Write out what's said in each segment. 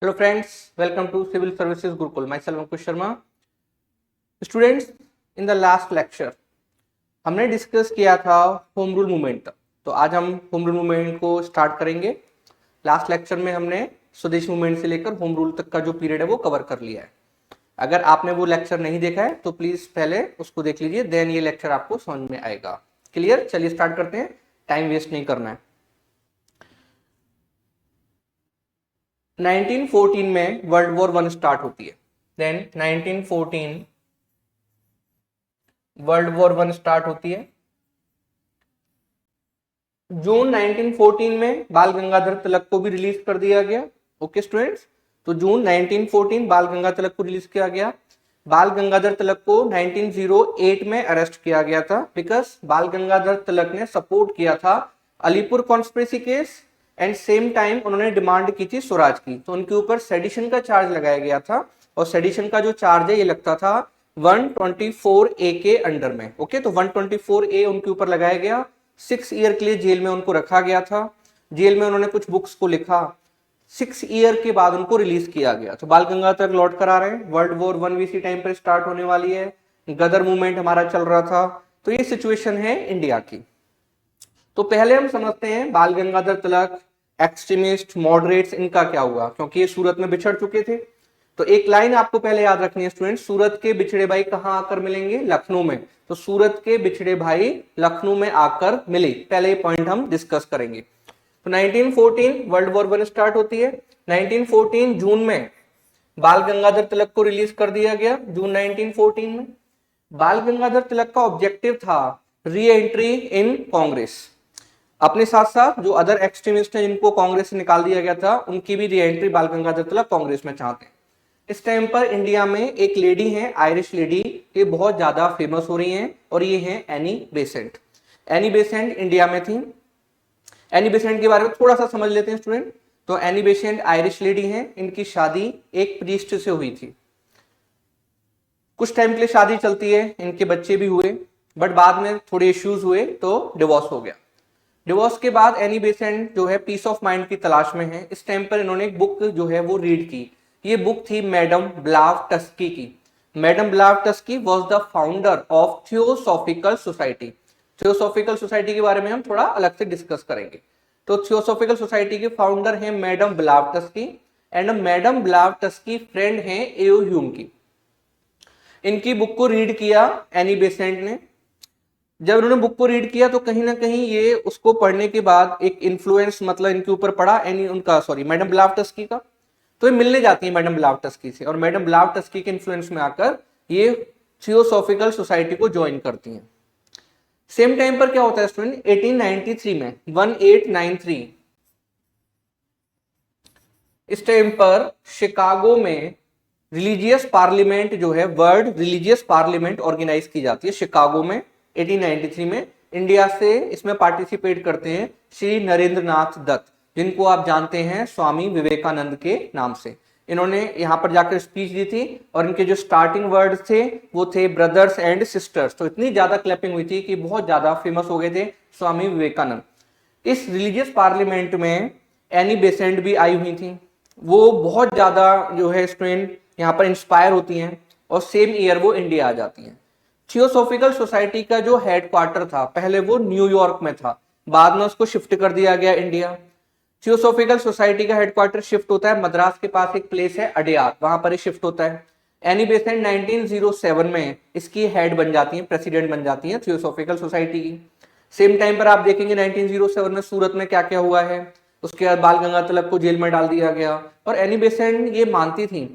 Hello friends, welcome to Civil Services Gurukul. Myself Ankush Sharma. Students, in the last lecture हमने discuss किया था home rule movement तक, तो आज हम होम रूल मूवमेंट को स्टार्ट करेंगे। लास्ट लेक्चर में हमने स्वदेश मूवमेंट से लेकर होम रूल तक का जो पीरियड है वो कवर कर लिया है। अगर आपने वो लेक्चर नहीं देखा है तो प्लीज पहले उसको देख लीजिए, देन ये लेक्चर आपको समझ में आएगा। क्लियर? चलिए स्टार्ट करते हैं, टाइम वेस्ट नहीं करना है। 1914 में वर्ल्ड वॉर 1 स्टार्ट होती है। देन 1914 वर्ल्ड वॉर 1 स्टार्ट होती है। जून 1914 में बाल गंगाधर तिलक को भी रिलीज कर दिया गया। ओके स्टूडेंट्स, तो जून 1914 बाल गंगाधर तिलक को रिलीज किया गया। बाल गंगाधर तिलक को 1908 में अरेस्ट किया गया था बिकॉज बाल गंगाधर तिलक ने सपोर्ट किया था Alipur conspiracy case and same time उन्होंने डिमांड की थी स्वराज की, तो उनके ऊपर सेडिशन का चार्ज लगाया गया था और सेडिशन का जो चार्ज है ये लगता था 124A के अंडर में। ओके, तो 124A उनके ऊपर लगाया गया। 6 ईयर के लिए जेल में उनको रखा गया था। जेल में उन्होंने कुछ बुक्स को लिखा। 6 ईयर के बाद उनको रिलीज किया गया। तो बाल गंगाधर लौट कर आ रहे हैं। वर्ल्ड वॉर 1 भी इसी टाइम पर स्टार्ट होने वाली है। गदर मूवमेंट हमारा चल रहा था। तो ये सिचुएशन है इंडिया की। तो पहले हम समझते हैं बाल गंगाधर तिलक, एक्सट्रीमिस्ट, मॉडरेट्स, इनका क्या हुआ, क्योंकि ये सूरत में बिछड़ चुके थे। तो एक लाइन आपको पहले याद रखनी है स्टूडेंट, सूरत के बिछड़े भाई कहां आकर मिलेंगे? लखनऊ में। तो सूरत के बिछड़े भाई लखनऊ में आकर मिले, पहले ये पॉइंट हम डिस्कस करेंगे। तो 1914 वर्ल्ड वॉर 1 स्टार्ट होती है। 1914 जून में बाल गंगाधर तिलक को रिलीज कर दिया गया। जून 1914 में बाल गंगाधर तिलक का ऑब्जेक्टिव था री एंट्री इन कांग्रेस। अपने साथ साथ जो अदर एक्सट्रीमिस्ट हैं जिनको कांग्रेस से निकाल दिया गया था, उनकी भी री एंट्री बाल गंगाधर तिलक कांग्रेस में चाहते हैं। इस टाइम पर इंडिया में एक लेडी है, आयरिश लेडी, ये बहुत ज्यादा फेमस हो रही हैं और ये हैं Annie Besant. Annie Besant India में थी। एनी बेसेंट के बारे में थोड़ा सा समझ लेते हैं स्टूडेंट। तो एनी बेसेंट आयरिश लेडी हैं, इनकी शादी एक प्रीस्ट से हुई थी। कुछ टाइम के लिए शादी चलती है, इनके बच्चे भी हुए, बट बाद में थोड़े इश्यूज हुए तो डिवोर्स हो गया। डिवोर्स के बाद एनी बेसेंट जो है पीस ऑफ माइंड की तलाश में है। इस टाइम पर इन्होंने एक बुक जो है वो रीड की। ये बुक थी मैडम ब्लावटस्की की। Madam Blavatsky was the founder of theosophical society. Theosophical society के बारे में हम थोड़ा अलग से डिस्कस करेंगे। तो थियोसॉफिकल सोसाइटी के फाउंडर हैं मैडम ब्लावटस्की एंड मैडम ब्लावटस्की फ्रेंड हैं एओ ह्यूम की। इनकी बुक को रीड किया एनी बेसेंट ने। जब उन्होंने बुक को रीड किया तो कहीं ना कहीं ये उसको पढ़ने के बाद एक इन्फ्लुएंस मतलब इनके ऊपर पड़ा मैडम ब्लावटस्की का। तो ये मिलने जाती है मैडम ब्लावटस्की से और मैडम ब्लावटस्की के इन्फ्लुएंस में आकर ये थियोसॉफिकल सोसाइटी को ज्वाइन करती हैं। सेम टाइम पर क्या होता है स्टूडेंट, 1893 में 1893 इस टाइम पर शिकागो में रिलीजियस पार्लियामेंट जो है, वर्ल्ड रिलीजियस पार्लियामेंट ऑर्गेनाइज की जाती है शिकागो में 1893 में। इंडिया से इसमें पार्टिसिपेट करते हैं श्री नरेंद्र नाथ दत्त, जिनको आप जानते हैं स्वामी विवेकानंद के नाम से। इन्होंने यहाँ पर जाकर स्पीच दी थी और इनके जो स्टार्टिंग वर्ड थे वो थे ब्रदर्स एंड सिस्टर्स। तो इतनी ज्यादा क्लैपिंग हुई थी कि बहुत ज्यादा फेमस हो गए थे स्वामी विवेकानंद। इस रिलीजियस पार्लियामेंट में एनी बेसेंट भी आई हुई थी। वो बहुत ज्यादा जो है स्टूडेंट यहाँ पर इंस्पायर होती हैं और सेम ईयर वो इंडिया आ जाती हैं। थियोसॉफिकल सोसाइटी का जो हेडक्वार्टर था पहले वो न्यूयॉर्क में था, बाद में उसको शिफ्ट कर दिया गया इंडिया। थियोसॉफिकल सोसाइटी का हेडक्वार्टर शिफ्ट होता है मद्रास के पास एक प्लेस है अडेयार, वहां पर ही शिफ्ट होता है। एनी बेसेंट 1907 में इसकी हेड बन जाती है, प्रेसिडेंट बन जाती है थियोसॉफिकल सोसाइटी की। सेम टाइम पर आप देखेंगे 1907 में सूरत में क्या क्या हुआ है। उसके बाद बाल गंगाधर तिलक को जेल में डाल दिया गया और एनी बेसेंट ये मानती थी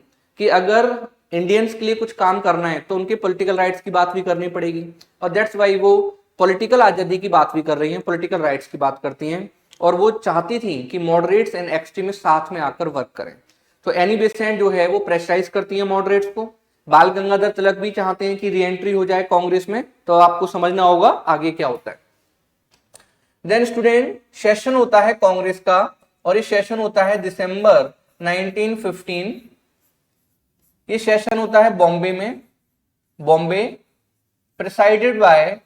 कि अगर इंडियंस के लिए कुछ काम करना है तो उनके पॉलिटिकल राइट्स की बात भी करनी पड़ेगी और दैट्स वाई वो पॉलिटिकल आजादी की बात भी कर रही हैं, पॉलिटिकल राइट्स की बात करती हैं और वो चाहती थी कि मॉडरेट्स एंड एक्सट्रीमिस्ट साथ में आकर वर्क करें। तो एनी बेसेंट जो है वो प्रेशराइज करती है मॉडरेट्स को। बाल गंगाधर तिलक भी चाहते हैं कि री एंट्री हो जाए कांग्रेस में। तो आपको समझना होगा आगे क्या होता है। देन स्टूडेंट सेशन होता है कांग्रेस का और ये सेशन होता है दिसंबर 1915। ये सेशन होता है बॉम्बे में, Bombay, presided bye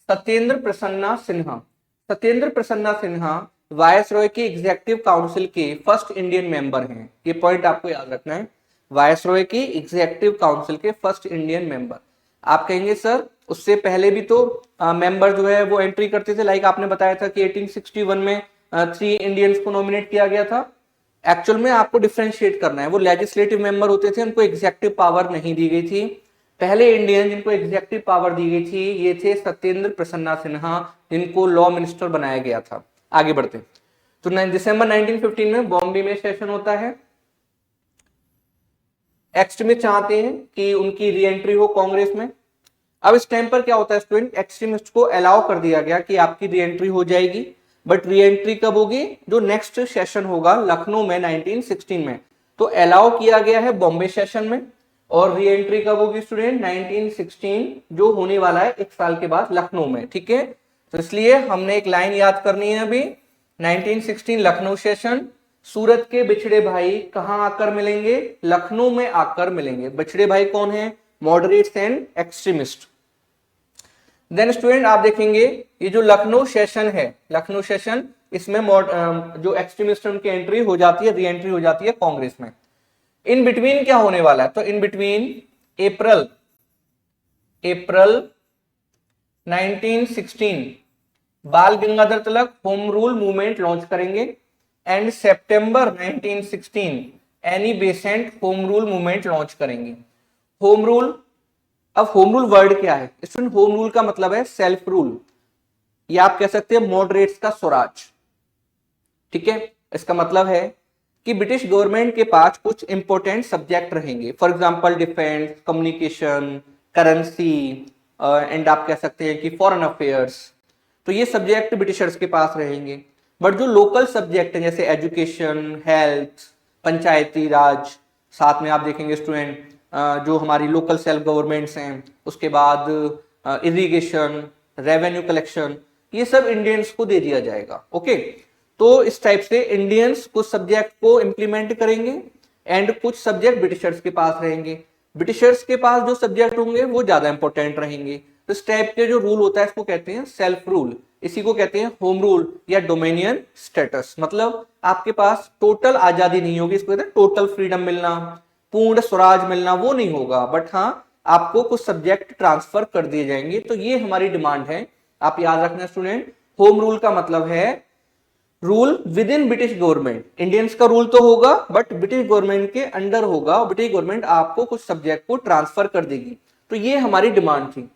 Satyendra Prasanna Sinha. Satyendra Prasanna Sinha viceroy के एग्जीक्यूटिव काउंसिल के फर्स्ट इंडियन मेंबर हैं। ये पॉइंट आपको याद रखना है, वायसरॉय के एग्जीक्यूटिव काउंसिल के फर्स्ट इंडियन मेंबर। आप कहेंगे सर उससे पहले भी तो मेंबर जो है वो एंट्री करते थे, लाइक आपने बताया था कि 1861 में 3 इंडियंस को नॉमिनेट किया गया था। एक्चुअल में आपको डिफरेंशिएट करना है, वो लेजिस्लेटिव मेंबर होते थे, उनको एग्जीक्यूटिव पावर नहीं दी गई थी। पहले इंडियन जिनको एग्जीक्यूटिव पावर दी गई थी ये थे सत्येंद्र प्रसन्ना सिन्हा, जिनको लॉ मिनिस्टर बनाया गया था। आगे बढ़ते हैं। तो दिसंबर 1915 में बॉम्बे में सेशन होता है। एक्सट्रीमिस्ट चाहते हैं कि उनकी री एंट्री हो कांग्रेस में। अब इस टाइम पर क्या होता है स्टूडेंट, एक्सट्रीमिस्ट को अलाउ कर दिया गया कि आपकी री एंट्री हो जाएगी, बट री एंट्री कब होगी, जो नेक्स्ट सेशन होगा लखनऊ में 1916 में। तो अलाउ किया गया है बॉम्बे सेशन में, और री एंट्री कब होगी स्टूडेंट, 1916 जो होने वाला है 1 साल के बाद लखनऊ में। ठीक है, तो इसलिए हमने एक लाइन याद करनी है अभी, 1916 लखनऊ सेशन। सूरत के बिछड़े भाई कहां आकर मिलेंगे, लखनऊ में आकर मिलेंगे। बिछड़े भाई कौन है, moderates and extremist. Then student आप देखेंगे ये जो लखनऊ सेशन है, लखनऊ सेशन, इसमें जो एक्सट्रीमिस्ट उनकी एंट्री हो जाती है, री एंट्री हो जाती है कांग्रेस में। इन बिटवीन क्या होने वाला है, तो इन बिटवीन अप्रैल 1916 बाल Gangadhar Tilak home rule movement launch करेंगे, and September 1916 Annie Besant home rule movement launch करेंगे। होम रूल, अब होम रूल वर्ड क्या है स्टूडेंट, होम रूल का मतलब है सेल्फ रूल, या आप कह सकते हैं मॉडरेट्स का स्वराज। ठीक है, इसका मतलब है कि ब्रिटिश गवर्नमेंट के पास कुछ इंपॉर्टेंट सब्जेक्ट रहेंगे, for example defence, communication, currency, and आप कह सकते हैं कि फॉरेन अफेयर्स। तो ये सब्जेक्ट ब्रिटिशर्स के पास रहेंगे। बट जो लोकल सब्जेक्ट है जैसे एजुकेशन, हेल्थ, पंचायती राज, साथ में आप देखेंगे स्टूडेंट जो हमारी लोकल सेल्फ गवर्नमेंट्स हैं, उसके बाद इरिगेशन, रेवेन्यू कलेक्शन, ये सब इंडियंस को दे दिया जाएगा। ओके, तो इस टाइप से इंडियंस कुछ सब्जेक्ट को इंप्लीमेंट करेंगे एंड कुछ सब्जेक्ट ब्रिटिशर्स के पास रहेंगे। ब्रिटिशर्स के पास जो सब्जेक्ट होंगे वो ज्यादा इंपॉर्टेंट रहेंगे। तो इस टाइप के जो रूल होता है इसको कहते हैं सेल्फ रूल, इसी को कहते हैं होम रूल या डोमिनियन स्टेटस। मतलब आपके पास टोटल आजादी नहीं होगी, इसको कहते हैं टोटल फ्रीडम मिलना, पूर्ण स्वराज मिलना, वो नहीं होगा, बट हाँ आपको कुछ सब्जेक्ट ट्रांसफर कर दिए जाएंगे। तो ये हमारी डिमांड है, आप याद रखना स्टूडेंट। होम रूल का मतलब है rule with in British government, Indians का रूल तो होगा बट ब्रिटिश गवर्नमेंट के अंडर होगा, और ब्रिटिश गवर्नमेंट आपको कुछ सब्जेक्ट को ट्रांसफर कर देगी। तो ये हमारी डिमांड थी।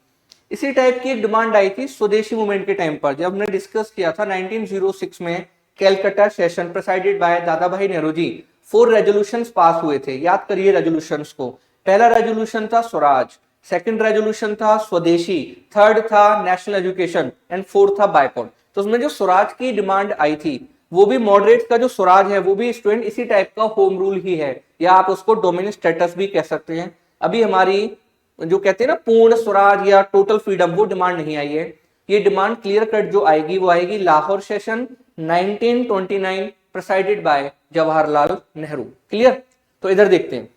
इसी टाइप की एक डिमांड आई थी स्वदेशी मूवमेंट के टाइम पर, जब हमने डिस्कस किया था 1906 में कैलकाटा सेशन प्रेसाइडेड बाय दादा भाई नेहरू जी। 4 रेजोल्यूशंस पास हुए थे, याद करिए रेजोल्यूशंस को। पहला रेजोल्यूशन था स्वराज, सेकंड रेजोल्यूशन था स्वदेशी, थर्ड था नेशनल एजुकेशन, एंड फोर्थ था बायकॉट। तो उसमें जो स्वराज की डिमांड आई थी वो भी मॉडरेट का जो स्वराज है वो भी स्टूडेंट इसी टाइप का होम रूल ही है, या आप उसको डोमिनियन स्टेटस भी कह सकते हैं। अभी हमारी जो कहते हैं ना पूर्ण स्वराज या टोटल फ्रीडम, वो डिमांड नहीं आई है। ये डिमांड क्लियर कट जो आएगी वो आएगी Lahore session 1929 presided by Jawaharlal Nehru. Clear, तो इधर देखते हैं।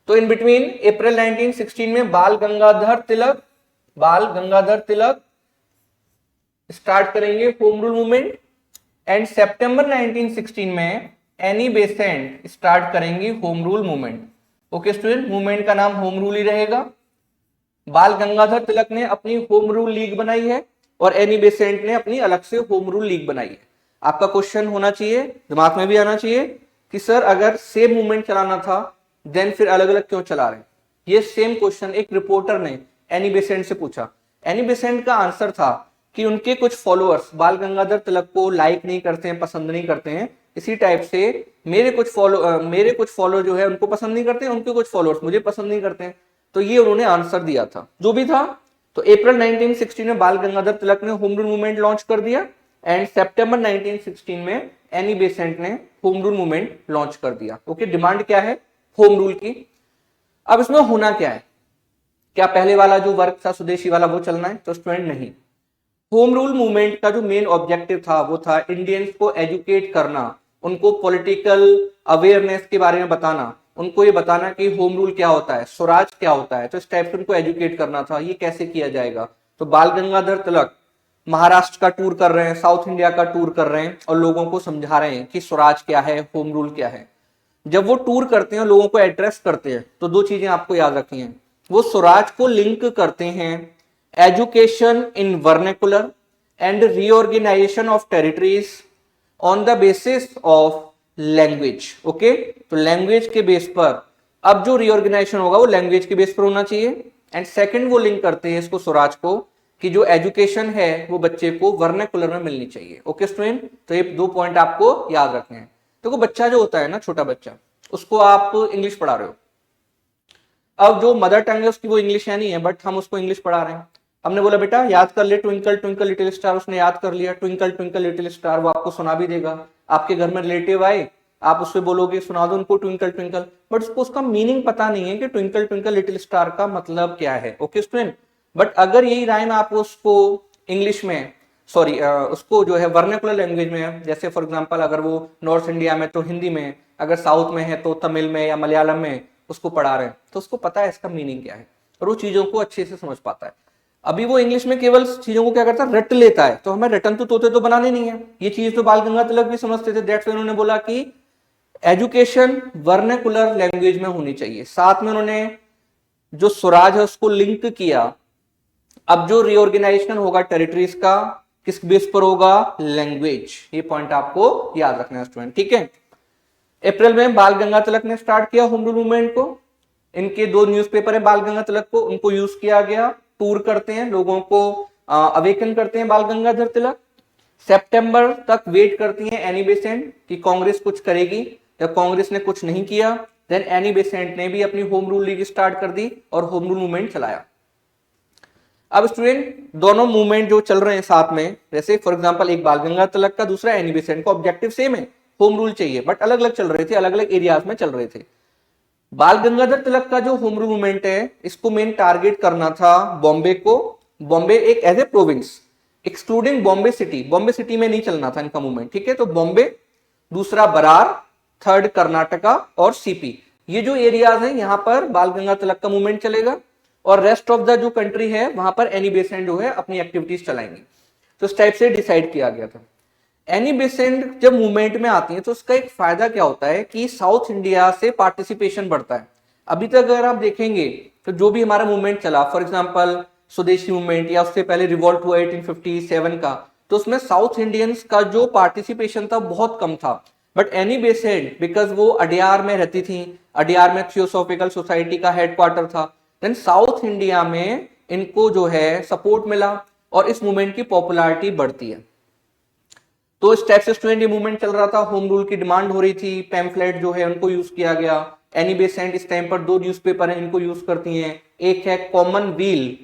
तो इन बिटवीन अप्रैल 1916 में बाल गंगाधर तिलक स्टार्ट करेंगे होम रूल मूवमेंट, एंड सितंबर 1916 में एनी बेसेंट स्टार्ट करेंगी home rule movement. Okay student, movement का नाम होम रूल ही रहेगा। बाल गंगाधर तिलक ने अपनी होम रूल लीग बनाई है और एनी बेसेंट ने अपनी अलग से होम रूल लीग बनाई है। आपका क्वेश्चन होना चाहिए, दिमाग में भी आना चाहिए कि सर अगर सेम मूवमेंट चलाना था देन फिर अलग अलग क्यों चला रहे हैं। ये सेम क्वेश्चन एक रिपोर्टर ने एनी बेसेंट से पूछा। एनी बेसेंट का आंसर था कि उनके कुछ फॉलोअर्स बाल गंगाधर तिलक को लाइक नहीं करते हैं, पसंद नहीं करते हैं। इसी टाइप से मेरे कुछ फॉलो जो है उनको पसंद नहीं करते हैं, उनके कुछ फॉलोअर्स मुझे पसंद नहीं करते हैं। तो ये उन्होंने आंसर दिया था, जो भी था। तो अप्रैल 1916 में बाल गंगाधर तिलक ने होम रूल मूवमेंट लॉन्च कर दिया, एंड सितंबर 1916 में एनी बेसेंट ने होम रूल मूवमेंट लॉन्च कर दिया। ओके, डिमांड क्या है, होम रूल की। अब इसमें होना क्या है, क्या पहले वाला जो वर्क था स्वदेशी वाला वो चलना है, तो स्टूडेंट नहीं। होम रूल मूवमेंट का जो मेन ऑब्जेक्टिव था वो था इंडियंस को एजुकेट करना, उनको पॉलिटिकल अवेयरनेस के बारे में बताना, उनको ये बताना कि होम रूल क्या होता है, स्वराज क्या होता है। तो इस टाइप से उनको एजुकेट करना था। ये कैसे किया जाएगा, तो बाल गंगाधर तिलक महाराष्ट्र का टूर कर रहे हैं, साउथ इंडिया का टूर कर रहे हैं और लोगों को समझा रहे हैं कि स्वराज क्या है, होम रूल क्या है। जब वो टूर करते हैं, लोगों को एड्रेस करते हैं, तो दो चीजें आपको याद रखनी है। वो स्वराज को लिंक करते हैं education in vernacular and reorganization of territories on the basis of language. Okay, तो लैंग्वेज के बेस पर अब जो रीऑर्गेनाइजेशन होगा वो लैंग्वेज के बेस पर होना चाहिए। एंड सेकंड वो लिंक करते हैं इसको स्वराज को कि जो एजुकेशन है वो बच्चे को वर्नाकुलर में मिलनी चाहिए। ओके स्टूडेंट, तो ये दो पॉइंट आपको याद रखने हैं। देखो बच्चा जो होता है ना, छोटा बच्चा, उसको आप इंग्लिश पढ़ा रहे हो। अब जो मदर टंग है उसकी वो इंग्लिश है नहीं है, बट हम उसको इंग्लिश पढ़ा रहे हैं। हमने बोला बेटा याद कर ले ट्विंकल ट्विंकल लिटिल स्टार, उसने याद कर लिया ट्विंकल ट्विंकल लिटिल स्टार, वो आपको सुना भी देगा। आपके घर में रिलेटिव आए, आप उससे बोलोगे सुना दो उनको ट्विंकल ट्विंकल, बट उसको उसका मीनिंग पता नहीं है कि ट्विंकल ट्विंकल लिटिल स्टार का मतलब क्या है। ओके स्टूडेंट, बट अगर यही राइम आप उसको इंग्लिश में, सॉरी उसको जो है वर्नाकुलर लैंग्वेज में, जैसे फॉर एग्जांपल अगर वो नॉर्थ इंडिया में तो हिंदी में, अगर साउथ में है तो तमिल में या मलयालम में उसको पढ़ा रहे हैं, तो उसको पता है इसका मीनिंग क्या है और वो चीजों को अच्छे से समझ पाता है। अभी वो इंग्लिश में केवल चीजों को क्या करता है, रट लेता है, तो हमें रटन तो तोते तो बनाने नहीं है। ये चीज तो बाल गंगाधर तिलक भी समझते थे, दैट्स व्हाई उन्होंने बोला कि एजुकेशन वर्नाकुलर लैंग्वेज में होनी चाहिए। साथ में उन्होंने जो स्वराज है उसको लिंक किया। अब जो रीऑर्गेनाइजेशन होगा टेरिटरीज का, किस बेस पर होगा, लैंग्वेज। ये पॉइंट आपको याद रखना है स्टूडेंट, ठीक है। अप्रैल में बाल गंगाधर तिलक ने स्टार्ट किया होम रूल मूवमेंट को। इनके दो न्यूज़पेपर है बाल गंगाधर तिलक को, उनको यूज किया गया, टूर करते हैं, लोगों को अवेकन करते हैं बाल गंगाधर तिलक। सितंबर तक वेट करती हैं एनी बेसेंट कि कांग्रेस कुछ करेगी, जब कांग्रेस ने कुछ नहीं किया देन एनी बेसेंट ने भी अपनी होम रूल लीग स्टार्ट कर दी और होम रूल मूवमेंट चलाया। अब स्टूडेंट दोनों मूवमेंट जो चल रहे हैं साथ में, जैसे फॉर एग्जांपल एक बाल गंगाधर तिलक का, दूसरा एनी बेसेंट का, ऑब्जेक्टिव सेम है, होम रूल चाहिए, बट अलग अलग चल रहे थे, अलग अलग एरियाज में चल रहे थे। बाल गंगाधर तिलक का जो होम रूल मूवमेंट है, इसको मेन टारगेट करना था बॉम्बे को। बॉम्बे एक as a province, excluding Bombay city, Bombay city में नहीं चलना था इनका मूवमेंट, ठीक है। तो बॉम्बे, दूसरा बरार, थर्ड कर्नाटका और सीपी, ये जो एरियाज हैं यहां पर बाल गंगाधर तिलक का मूवमेंट चलेगा और रेस्ट ऑफ द जो कंट्री है वहां पर एनी बेसेंट जो है अपनी एक्टिविटीज चलाएंगे। तो इस टाइप से डिसाइड किया गया था। एनी बेसेंट जब मूवमेंट में आती है तो उसका एक फायदा क्या होता है कि साउथ इंडिया से पार्टिसिपेशन बढ़ता है। अभी तक अगर आप देखेंगे तो जो भी हमारा मूवमेंट चला, फॉर एग्जांपल स्वदेशी मूवमेंट या उससे पहले रिवॉल्ट हुआ 1857 का, तो उसमें साउथ इंडियंस का जो पार्टिसिपेशन था बहुत कम था। बट एनी बेसेंट बिकॉज वो अडियार में रहती थी, अडियार में थियोसॉफिकल सोसाइटी का हेडक्वार्टर था, देन साउथ इंडिया में इनको जो है सपोर्ट मिला और इस मूवमेंट की पॉपुलैरिटी बढ़ती है। तो इस टाइप से स्टूडेंट ये मूवमेंट चल रहा था, होम रूल की डिमांड हो रही थी, पैम्फलेट जो है उनको यूज किया गया। एनी बेसेंट इस टाइम पर दो न्यूज़पेपर हैं इनको यूज करती हैं, एक है Commonweal,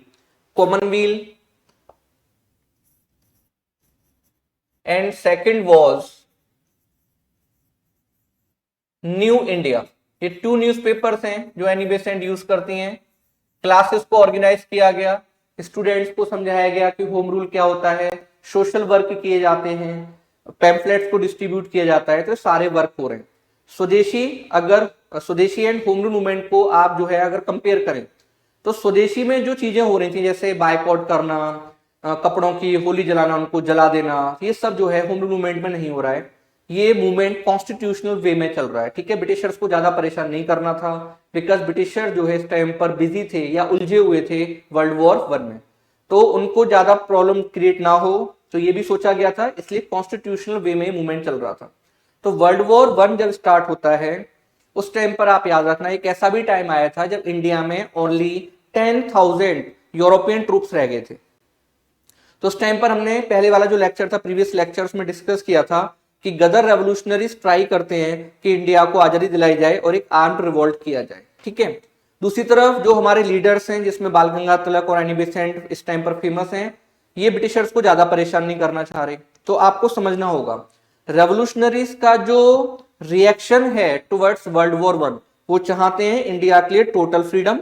Commonweal, and second was New India. ये टू न्यूज़पेपर्स हैं जो एनी बेसेंट यूज करती हैं। क्लासेस को ऑर्गेनाइज किया गया, स्टूडेंट्स को समझाया गया कि होम रूल क्या होता है, सोशल वर्क किए जाते हैं, पैम्फलेट्स को डिस्ट्रीब्यूट किया जाता है, तो सारे वर्क हो रहे हैं। स्वदेशी, अगर स्वदेशी एंड होम रूल मूवमेंट को आप जो है अगर कंपेयर करें तो स्वदेशी में जो चीजें हो रही थी जैसे बायकॉट करना, कपड़ों की होली जलाना, उनको जला देना, ये सब जो है होम रूल मूवमेंट में नहीं हो रहा है। ये मूवमेंट कॉन्स्टिट्यूशनल वे में चल रहा है, ठीक है। ब्रिटिशर्स को ज्यादा परेशान नहीं करना था बिकॉज ब्रिटिशर जो है इस टाइम पर बिजी थे या उलझे हुए थे वर्ल्ड वॉर 1 में, तो उनको ज्यादा प्रॉब्लम क्रिएट ना हो, तो ये भी सोचा गया था, इसलिए कॉन्स्टिट्यूशनल वे में मूवमेंट चल रहा था। तो वर्ल्ड वॉर 1 जब स्टार्ट होता है उस टाइम पर आप याद रखना एक ऐसा भी टाइम आया था जब इंडिया में ओनली 10,000 यूरोपियन ट्रूप्स रह गए थे। तो उस टाइम पर हमने पहले वाला जो लेक्चर था, प्रीवियस लेक्चर्स में डिस्कस किया था कि गदर रेवोल्यूशनरीज ट्राई करते हैं कि इंडिया को आजादी दिलाई जाए और एक आर्म्ड रिवोल्ट किया जाए, ठीक है। दूसरी तरफ जो हमारे लीडर्स हैं जिसमें बाल गंगाधर तिलक और एनी बेसेंट इस टाइम पर फेमस हैं, ये ब्रिटिशर्स को ज्यादा परेशान नहीं करना चाह रहे। तो आपको समझना होगा रेवोल्यूशनरीज का जो रिएक्शन है टुवर्ड्स वर्ल्ड वॉर 1, वो चाहते हैं इंडिया के लिए टोटल फ्रीडम,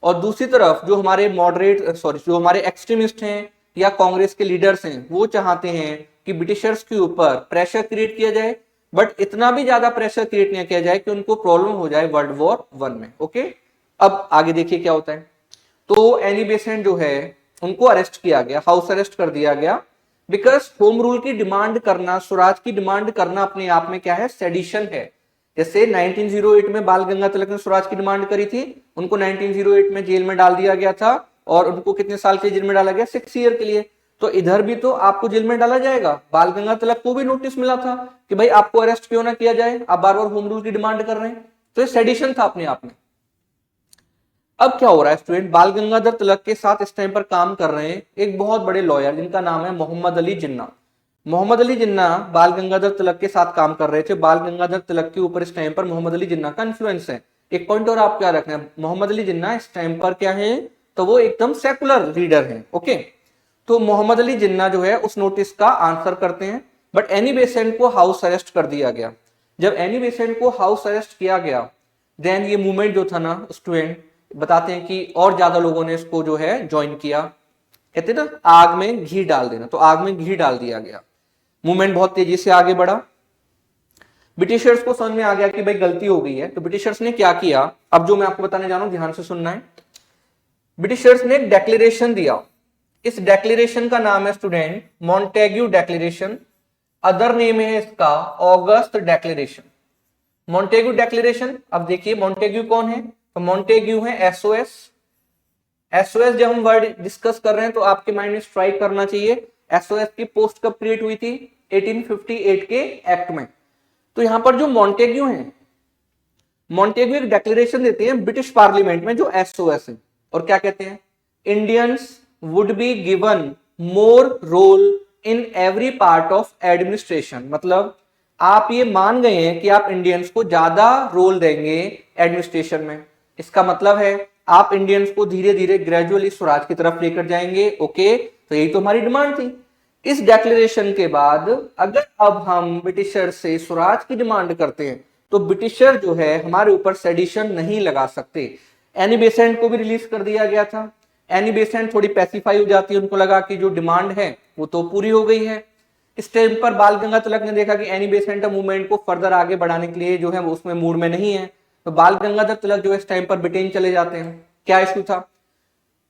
और दूसरी तरफ जो हमारे मॉडरेट जो हमारे एक्सट्रीमिस्ट हैं या कांग्रेस के लीडर्स हैं वो चाहते हैं कि ब्रिटिशर्स के ऊपर प्रेशर क्रिएट किया जाए, बट इतना भी ज्यादा प्रेशर क्रिएट नहीं किया जाए कि उनको प्रॉब्लम हो जाए वर्ल्ड वॉर 1 में। ओके, अब आगे देखिए क्या होता है। तो एनी बेसेंट जो है उनको अरेस्ट किया गया, हाउस अरेस्ट कर दिया गया बिकॉज होम रूल की डिमांड करना, स्वराज की डिमांड करना अपने आप में क्या है, सेडिशन है। जैसे 1908 में बाल गंगाधर तिलक ने स्वराज की डिमांड करी थी, उनको 1908 में जेल में डाल दिया गया था और उनको कितने साल के जेल में डाला गया, 6 ईयर के लिए। तो इधर भी तो आपको जेल में डाला जाएगा। बाल गंगाधर तिलक को भी नोटिस मिला था कि भाई आपको अरेस्ट क्यों ना किया जाए, आप बार बार होम रूल की डिमांड कर रहे हैं। तो ये सेडिशन था अपने आप में। अब क्या हो रहा है स्टूडेंट, बाल गंगाधर तिलक के साथ इस टाइम पर काम कर रहे हैं एक बहुत बड़े लॉयर जिनका नाम है मोहम्मद अली जिन्ना। मोहम्मद अली जिन्ना बाल गंगाधर तिलक के साथ काम कर रहे थे। बाल गंगाधर तिलक के ऊपर इस टाइम पर मोहम्मद अली जिन्ना का इन्फ्लुएंस है। एक पॉइंट और आप क्या रखना है, मोहम्मद अली जिन्ना इस टाइम पर क्या है, तो वो एकदम सेकुलर लीडर है। ओके, तो मोहम्मद अली जिन्ना जो है उस नोटिस का आंसर करते हैं, बट एनी बेसेंट को हाउस अरेस्ट कर दिया गया। जब एनी बेसेंट को हाउस अरेस्ट किया गया, देन ये मूवमेंट जो था ना स्टूडेंट, बताते हैं कि और ज्यादा लोगों ने इसको जो है ज्वाइन किया। कहते ना आग में घी डाल देना, तो आग में घी डाल दिया गया। मूवमेंट बहुत तेजी से आगे बढ़ा। ब्रिटिशर्स को समझ में आ गया कि भाई गलती हो गई है, तो ब्रिटिशर्स ने क्या किया, अब जो मैं आपको बताने जा रहा हूं ध्यान से सुनना है। ब्रिटिशर्स ने एक डेक्लेरेशन दिया। इस डेक्लेरेशन का नाम है student Montagu declaration. Other name है इसका ऑगस्ट डेक्लेरेशन। मॉन्टेग्यू डेक्लेरेशन, अब देखिए मॉन्टेग्यू कौन है, तो मॉन्टेग्यू है एसओएस। एसओएस जब हम वर्ड डिस्कस कर रहे हैं तो आपके माइंड में स्ट्राइक करना चाहिए एसओएस की पोस्ट कब क्रिएट हुई थी, 1858 के एक्ट में। तो यहां पर जो मॉन्टेग्यू है, मॉन्टेग्यू एक डेक्लेरेशन देते हैं ब्रिटिश पार्लियामेंट में जो एसओएस है, और क्या कहते हैं, Indians would be given more role in every part of administration. मतलब आप ये मान गए हैं कि आप इंडियंस को ज्यादा रोल देंगे एडमिनिस्ट्रेशन में। इसका मतलब है आप इंडियंस को धीरे धीरे ग्रेजुअली स्वराज की तरफ लेकर जाएंगे। ओके, तो यही तो हमारी डिमांड थी। इस डेक्लेरेशन के बाद अगर अब हम ब्रिटिशर से स्वराज की डिमांड करते हैं तो ब्रिटिशर जो है हमारे ऊपर सेडिशन नहीं लगा सकते। एनी बेसेंट को भी रिलीज कर दिया गया था। एनी बेसेंट थोड़ी पैसिफाई हो जाती है, उनको लगा कि जो डिमांड है वो तो पूरी हो गई है। इस टाइम पर बाल गंगाधर तिलक ने देखा कि एनी बेसेंट मूवमेंट को फर्दर आगे बढ़ाने के लिए जो है वो उसमें मूड में नहीं है, तो बाल गंगाधर तिलक जो है इस टाइम पर ब्रिटेन चले जाते हैं। क्या इशू था,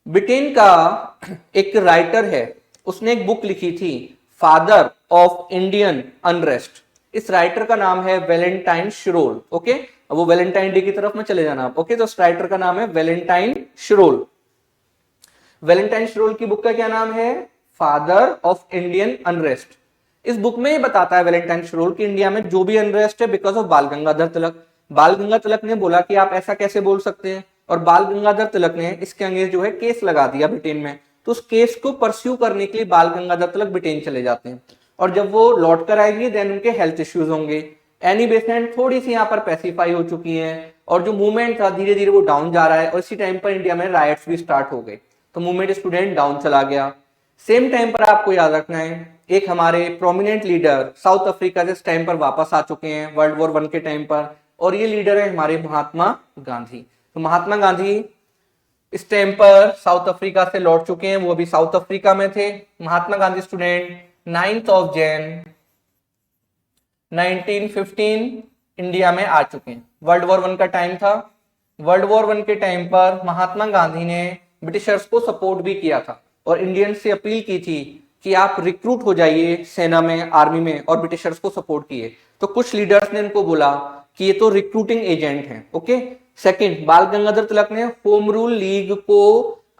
ब्रिटेन का एक राइटर है, उसने एक बुक लिखी थी फादर ऑफ इंडियन अनरेस्ट। इस राइटर का नाम है वैलेंटाइन शिरोल। ओके, अब वो वैलेंटाइन डे की तरफ में चले जाना आप। ओके, तो इस राइटर का नाम है वैलेंटाइन शिरोल। वैलेंटाइन शिरोल की बुक का क्या नाम है, फादर ऑफ इंडियन अनरेस्ट। इस बुक में ये बताता है वैलेंटाइन शिरोल कि इंडिया में जो भी अनरेस्ट है बिकॉज ऑफ बाल गंगाधर तिलक। बाल गंगाधर तिलक ने बोला कि आप ऐसा कैसे बोल सकते हैं, और बाल गंगाधर तिलक ने इसके अगेंस्ट जो है केस लगा दिया ब्रिटेन में। तो उस केस को परस्यू करने के लिए बाल गंगाधर तिलक ब्रिटेन चले जाते हैं, और जब वो लौट कर आएंगे देन उनके हेल्थ इश्यूज होंगे। एनी बेसेंट थोड़ी सी यहाँ पर पैसिफाई हो चुकी है, और जो मूवमेंट था धीरे धीरे वो डाउन जा रहा है, और इसी टाइम पर इंडिया में राइट्स भी स्टार्ट हो गए, तो मूवमेंट स्टूडेंट डाउन चला गया। सेम टाइम पर आपको याद रखना है एक हमारे प्रोमिनेंट लीडर साउथ अफ्रीका से इस टाइम पर वापस आ चुके हैं वर्ल्ड वॉर 1 के टाइम पर, और ये लीडर है हमारे महात्मा गांधी। तो महात्मा गांधी इस टाइम पर साउथ अफ्रीका से लौट चुके हैं, वो अभी साउथ अफ्रीका में थे। महात्मा गांधी स्टूडेंट 9 जनवरी 1915 इंडिया में आ चुके हैं। वर्ल्ड वॉर 1 का टाइम था। वर्ल्ड वॉर 1 के टाइम पर महात्मा गांधी ने ब्रिटिशर्स को सपोर्ट भी किया था, और इंडियंस से अपील की थी कि आप रिक्रूट हो जाइए सेना में, आर्मी में, और ब्रिटिशर्स को सपोर्ट किए। तो कुछ लीडर्स ने इनको बोला कि ये तो रिक्रूटिंग एजेंट हैं। ओके, सेकंड, बाल गंगाधर तिलक ने होम रूल लीग को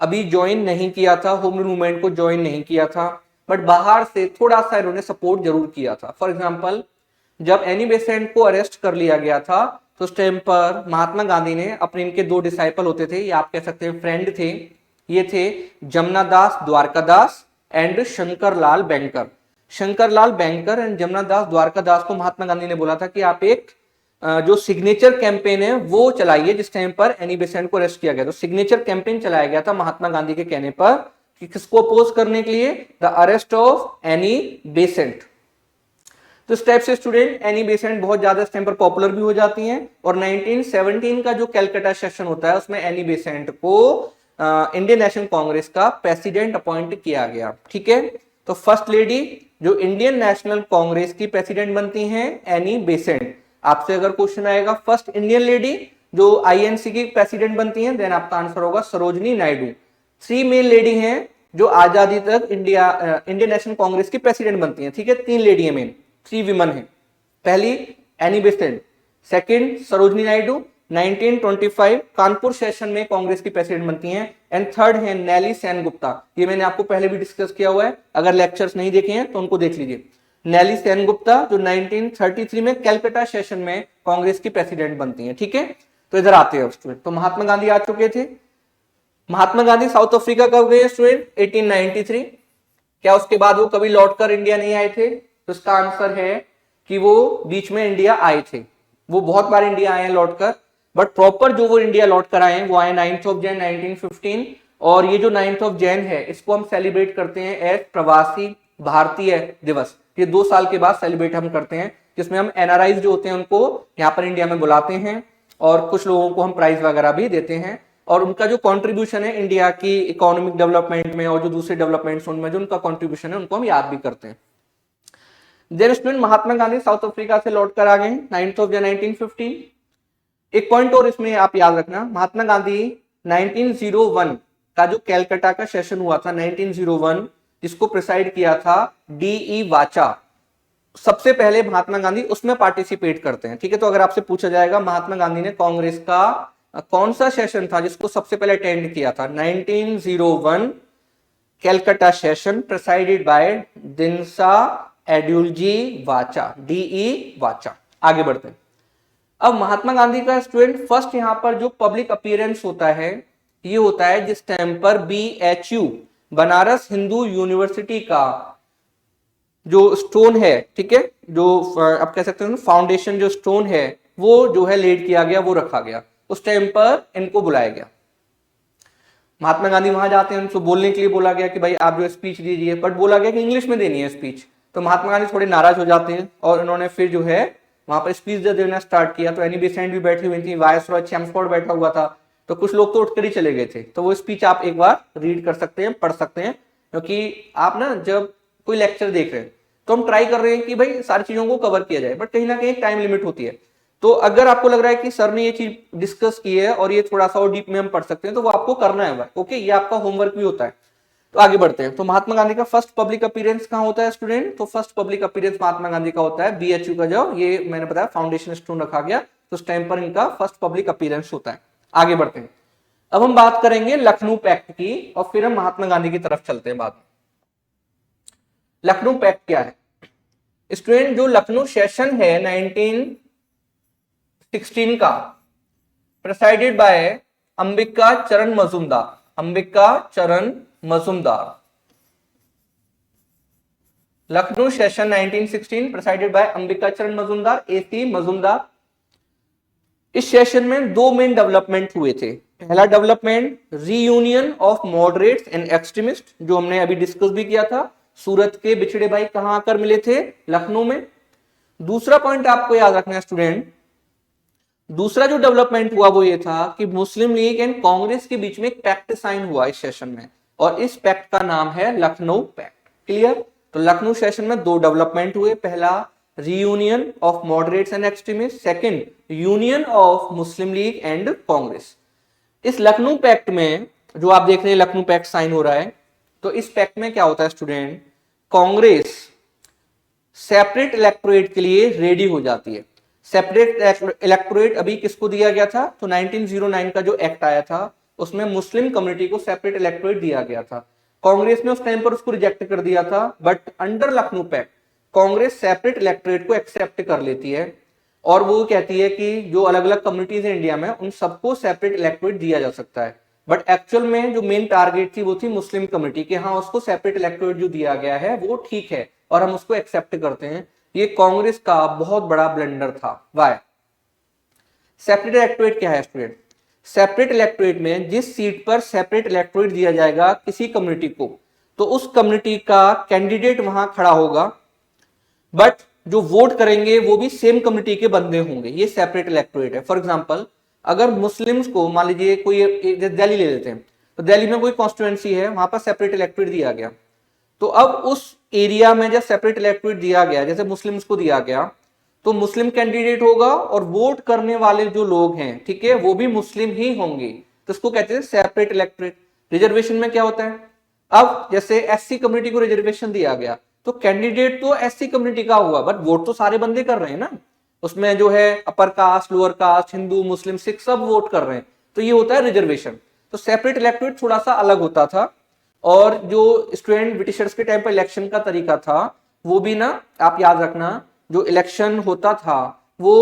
अभी ज्वाइन नहीं किया था, होम रूल मूवमेंट को ज्वाइन नहीं किया था, बट बाहर से थोड़ा सा इन्होंने सपोर्ट जरूर किया था। फॉर एग्जाम्पल, जब एनी बेसेंट को अरेस्ट कर लिया गया था तो उस टाइम पर महात्मा गांधी ने अपने, इनके 2 डिसाइपल होते थे, ये आप कह सकते हैं फ्रेंड थे, ये थे जमुना दास द्वारकादास एंड शंकर लाल बैंकर। शंकर लाल बैंकर एंड जमुना दास द्वारकादास को महात्मा गांधी ने बोला था कि आप एक जो सिग्नेचर कैंपेन है वो चलाइए, जिस टाइम पर एनी बेसेंट को अरेस्ट किया गया। तो सिग्नेचर कैंपेन चलाया गया था महात्मा गांधी के कहने पर कि किसको अपोज करने के लिए, the arrest of Annie Besant. तो इस टाइप से स्टूडेंट एनी बेसेंट बहुत ज्यादा इस टाइम पर पॉपुलर भी हो जाती हैं, और 1917 का जो कैलकाटा सेशन होता है उसमें एनी बेसेंट को इंडियन नेशनल कांग्रेस का प्रेसिडेंट अपॉइंट किया गया। ठीक है, तो फर्स्ट लेडी जो इंडियन नेशनल कांग्रेस की प्रेसिडेंट बनती हैं एनी बेसेंट। आपसे अगर क्वेश्चन आएगा फर्स्ट इंडियन लेडी जो आईएनसी की प्रेसिडेंट बनती हैं, देन आपका आंसर होगा सरोजनी नायडू। 3 मेल लेडी हैं जो आजादी तक इंडियन नेशनल कांग्रेस की प्रेसिडेंट बनती हैं, ठीक है। 3 लेडी है, मेन 3 विमन है। पहली Annie Besant, second Sarojini Naidu, 1925 Kanpur session में कांग्रेस की प्रेसिडेंट बनती हैं, एंड थर्ड है नेली सेनगुप्ता। ये मैंने आपको पहले भी डिस्कस किया हुआ है, अगर लेक्चर्स नहीं देखे हैं तो उनको देख लीजिए। नेली सेनगुप्ता जो 1933 में कैलकाटा सेशन में कांग्रेस की प्रेसिडेंट बनती हैं, ठीक है। तो इधर आते हैं स्टूडेंट, तो महात्मा गांधी आ चुके थे। महात्मा गांधी साउथ अफ्रीका कब गए स्टूडेंट? 1893। क्या उसके बाद वो कभी लौटकर इंडिया नहीं आए थे? तो इसका आंसर है कि वो बीच में इंडिया आए थे, वो बहुत बार इंडिया आए हैं लौटकर, बट प्रॉपर जो वो इंडिया लौटकर आए हैं वो आए 9 जैन 1915। और ये जो 9 जैन है इसको हम सेलिब्रेट करते हैं एज प्रवासी भारतीय दिवस। ये 2 साल के बाद सेलिब्रेट हम करते हैं, जिसमें हम एनआरआई जो होते हैं उनको यहाँ पर इंडिया में बुलाते हैं और कुछ लोगों को हम प्राइज वगैरह भी देते हैं, और उनका जो कंट्रीब्यूशन है इंडिया की इकोनॉमिक डेवलपमेंट में और जो दूसरे डेवलपमेंट्स उनमें जो उनका कंट्रीब्यूशन है उनको हम याद भी करते हैं। Then student Mahatma Gandhi south Africa से लौटकर आ गए 9 जैन 1915। एक पॉइंट और इसमें आप याद रखना, महात्मा गांधी 1901 का जो कैलकाटा का सेशन हुआ था 1901, जिसको प्रिसाइड किया था डी वाचा, सबसे पहले महात्मा गांधी उसमें पार्टिसिपेट करते हैं, ठीक है। तो अगर आपसे पूछा जाएगा महात्मा गांधी ने कांग्रेस का कौन सा सेशन था जिसको सबसे पहले अटेंड किया था? 1901 Calcutta session presided bye दिनसा Edulji वाचा, डी वाचा। आगे बढ़ते हैं। अब महात्मा गांधी का स्टूडेंट फर्स्ट यहां पर जो पब्लिक अपीयरेंस होता है ये होता है जिस टाइम पर BHU बनारस हिंदू यूनिवर्सिटी का जो स्टोन है, ठीक है, जो आप कह सकते हैं फाउंडेशन जो स्टोन है वो जो है लेड किया गया, वो रखा गया, उस टाइम पर इनको बुलाया गया। महात्मा गांधी वहां जाते हैं, उनको बोलने के लिए बोला गया कि भाई आप जो स्पीच दीजिए, बट बोला गया कि इंग्लिश में देनी है स्पीच। तो महात्मा गांधी थोड़े नाराज हो जाते हैं और उन्होंने फिर जो है वहां पर स्पीच देना स्टार्ट किया। तो एनी बेसेंट भी बैठी हुई थी, वायसरॉय चैम्सफोर्ड बैठा हुआ था, तो कुछ लोग तो उठकर ही चले गए थे। तो वो स्पीच आप एक बार रीड कर सकते हैं, पढ़ सकते हैं, क्योंकि आप ना जब कोई लेक्चर देख रहे हैं तो हम ट्राई कर रहे हैं कि भाई सारी चीजों को कवर किया जाए, बट कहीं ना कहीं टाइम लिमिट होती है। तो अगर आपको लग रहा है कि सर ने ये चीज डिस्कस की है और ये थोड़ा सा और डीप में हम पढ़ सकते हैं, तो वो आपको करना है, ओके, ये आपका होमवर्क भी होता है। तो आगे बढ़ते हैं। तो महात्मा गांधी का फर्स्ट पब्लिक अपीयरेंस कहां होता है स्टूडेंट? तो first public appearance Mahatma Gandhi का होता है BHU का, जो ये मैंने बताया फाउंडेशन स्टोन रखा गया, तो उस टाइम पर इनका फर्स्ट पब्लिक अपीयरेंस होता है। आगे बढ़ते हैं। अब हम बात करेंगे लखनऊ पैक्ट की और फिर हम महात्मा गांधी की तरफ चलते हैं बाद में। लखनऊ पैक्ट क्या है स्टूडेंट? जो लखनऊ सेशन है 1916 का, presided by Ambika Charan Majumdar, Ambika Charan Majumdar. Lucknow session 1916 presided by Ambika Charan Majumdar, AC Majumdar. इस सेशन में 2 मेन डेवलपमेंट हुए थे। पहला development reunion of moderates and extremist, जो हमने अभी डिस्कस भी किया था, सूरत के बिछड़े भाई कहां आकर मिले थे? लखनऊ में। दूसरा पॉइंट आपको याद रखना है स्टूडेंट, दूसरा जो डेवलपमेंट हुआ वो ये था कि मुस्लिम लीग एंड कांग्रेस के बीच में एक पैक्ट साइन हुआ इस सेशन में, और इस पैक्ट का नाम है लखनऊ पैक्ट। क्लियर? तो लखनऊ सेशन में 2 डेवलपमेंट हुए, पहला reunion of moderates and extremist, second union of Muslim league and Congress. इस लखनऊ पैक्ट में जो आप देख रहे हैं लखनऊ पैक्ट साइन हो रहा है, तो इस पैक्ट में क्या होता है स्टूडेंट? कांग्रेस सेपरेट इलेक्टोरेट के लिए रेडी हो जाती है। सेपरेट इलेक्टोरेट अभी किसको दिया गया था? तो 1909 का जो एक्ट आया था उसमें मुस्लिम कम्युनिटी को सेपरेट इलेक्टोरेट दिया गया था। कांग्रेस ने उस टाइम पर उसको रिजेक्ट कर दिया था, but under Lucknow pact Congress separate electorate को एक्सेप्ट कर लेती है और वो कहती है कि जो अलग अलग कम्युनिटीज है इंडिया में उन सबको सेपरेट इलेक्टोरेट दिया जा सकता है। बट एक्चुअल में जो मेन टारगेट थी वो थी मुस्लिम कम्युनिटी के, हाँ उसको सेपरेट इलेक्टोरेट जो दिया गया है वो ठीक है और हम उसको एक्सेप्ट करते हैं। ये कांग्रेस का बहुत बड़ा ब्लंडर था। वाई? सेपरेट इलेक्टोरेट क्या है स्टूडेंट? सेपरेट इलेक्टोरेट में जिस सीट पर सेपरेट इलेक्टोरेट दिया जाएगा किसी कम्युनिटी को, तो उस कम्युनिटी का कैंडिडेट वहां खड़ा होगा, बट जो वोट करेंगे वो भी सेम कम्युनिटी के बंदे होंगे। ये सेपरेट इलेक्टोरेट है। फॉर एग्जांपल, अगर मुस्लिम्स को मान लीजिए कोई दिल्ली ले लेते हैं, तो दिल्ली में कोई कॉन्स्टिट्यूएंसी है, वहां पर सेपरेट इलेक्टोरेट दिया गया, तो अब उस एरिया में जब सेपरेट इलेक्टोरेट दिया गया, जैसे मुस्लिम्स को दिया गया, तो मुस्लिम कैंडिडेट होगा और वोट करने वाले जो लोग हैं, ठीक है, वो भी मुस्लिम ही होंगे, तो इसको कहते हैं सेपरेट इलेक्टोरेट। रिजर्वेशन में क्या होता है? अब जैसे एससी कम्युनिटी को रिजर्वेशन दिया गया तो कैंडिडेट तो एससी कम्युनिटी का हुआ, बट वोट तो सारे बंदे कर रहे हैं ना, उसमें जो है upper caste, lower caste, Hindu, Muslim, Sikh सब वोट कर रहे हैं, तो ये होता है रिजर्वेशन। तो सेपरेट इलेक्टोरेट थोड़ा सा अलग होता था। और जो स्टूडेंट ब्रिटिशर्स के टाइम पर इलेक्शन का तरीका था वो भी ना, आप याद रखना, जो इलेक्शन होता था वो